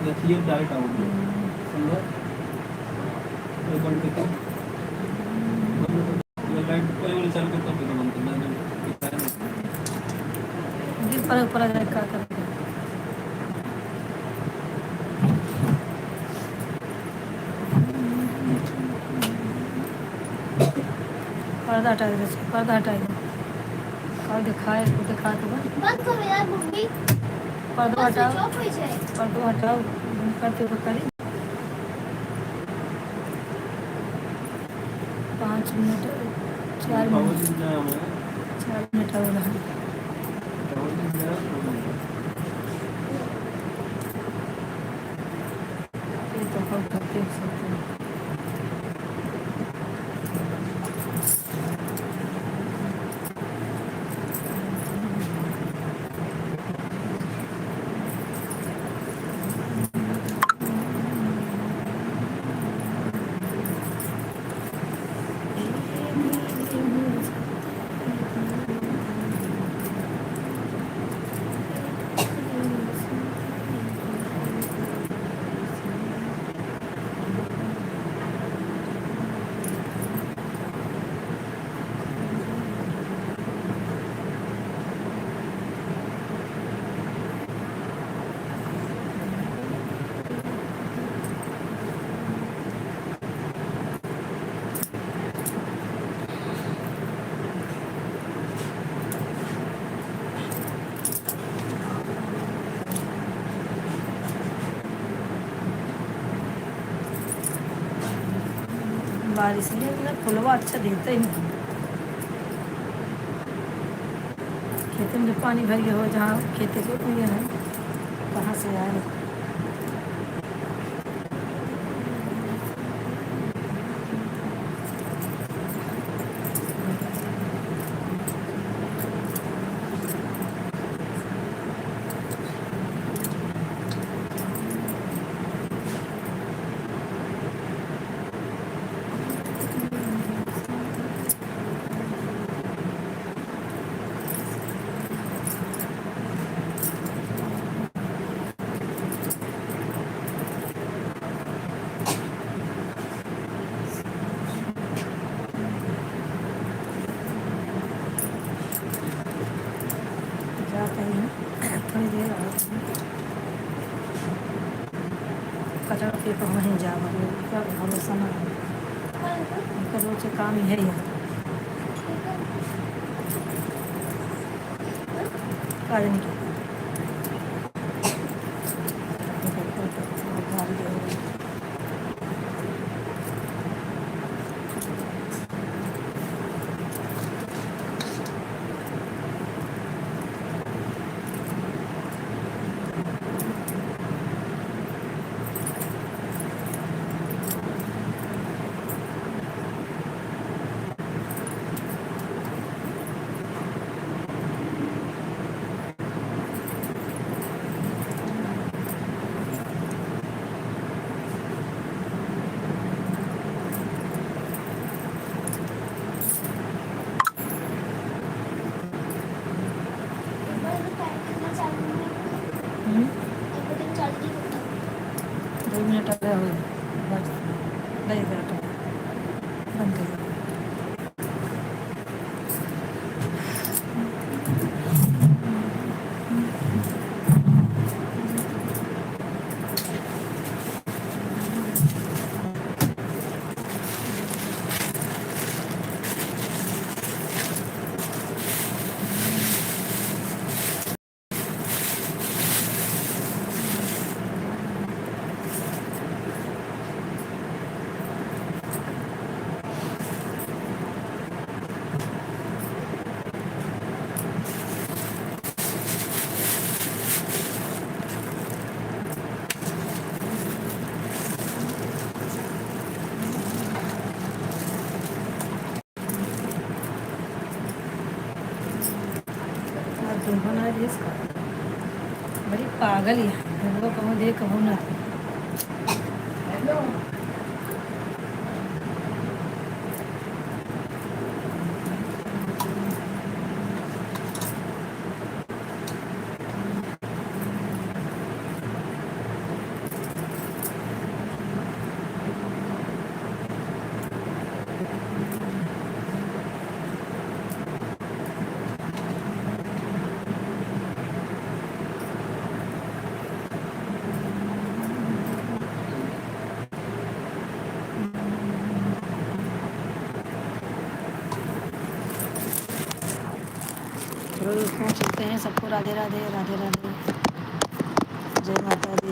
देखिए डाइट आउट समझो ये बंद करके ये लाइट कोई वाली चालू करके तो बंद करना है गिर पर ऊपर आ जाए क्या कर पर्दा हटा दे, पर्दा हटा दे और दिखाए को दिखा तो बंद करो यार मम्मी, पर्दा बस हटाओ, स्विच ऑफ हो जाए। पर्दा हटाओ, बंद करते हो करी 5 मिनट 4 मिनट 4 मिनट हो रहा है। ये तो हम करते हैं सकते हैं। बारिश में मतलब फुलवा अच्छा दिखता ही नहीं। खेतों में पानी भर गया हो, जहाँ खेती को ये है कहाँ से आए। जाते हैं थोड़ी देर और कचरा पेपर वहीं जा भरोसा ना उनका रोज काम ही है यहाँ काज नहीं जल्दी 2 मिनट आ गया बस नहीं कर बंद कर बना दिए इसका बड़ी पागल है हम लोग कहूँ देख कहूँ ना हेलो चलते हैं। सबको राधे राधे, राधे राधे, जय माता दी।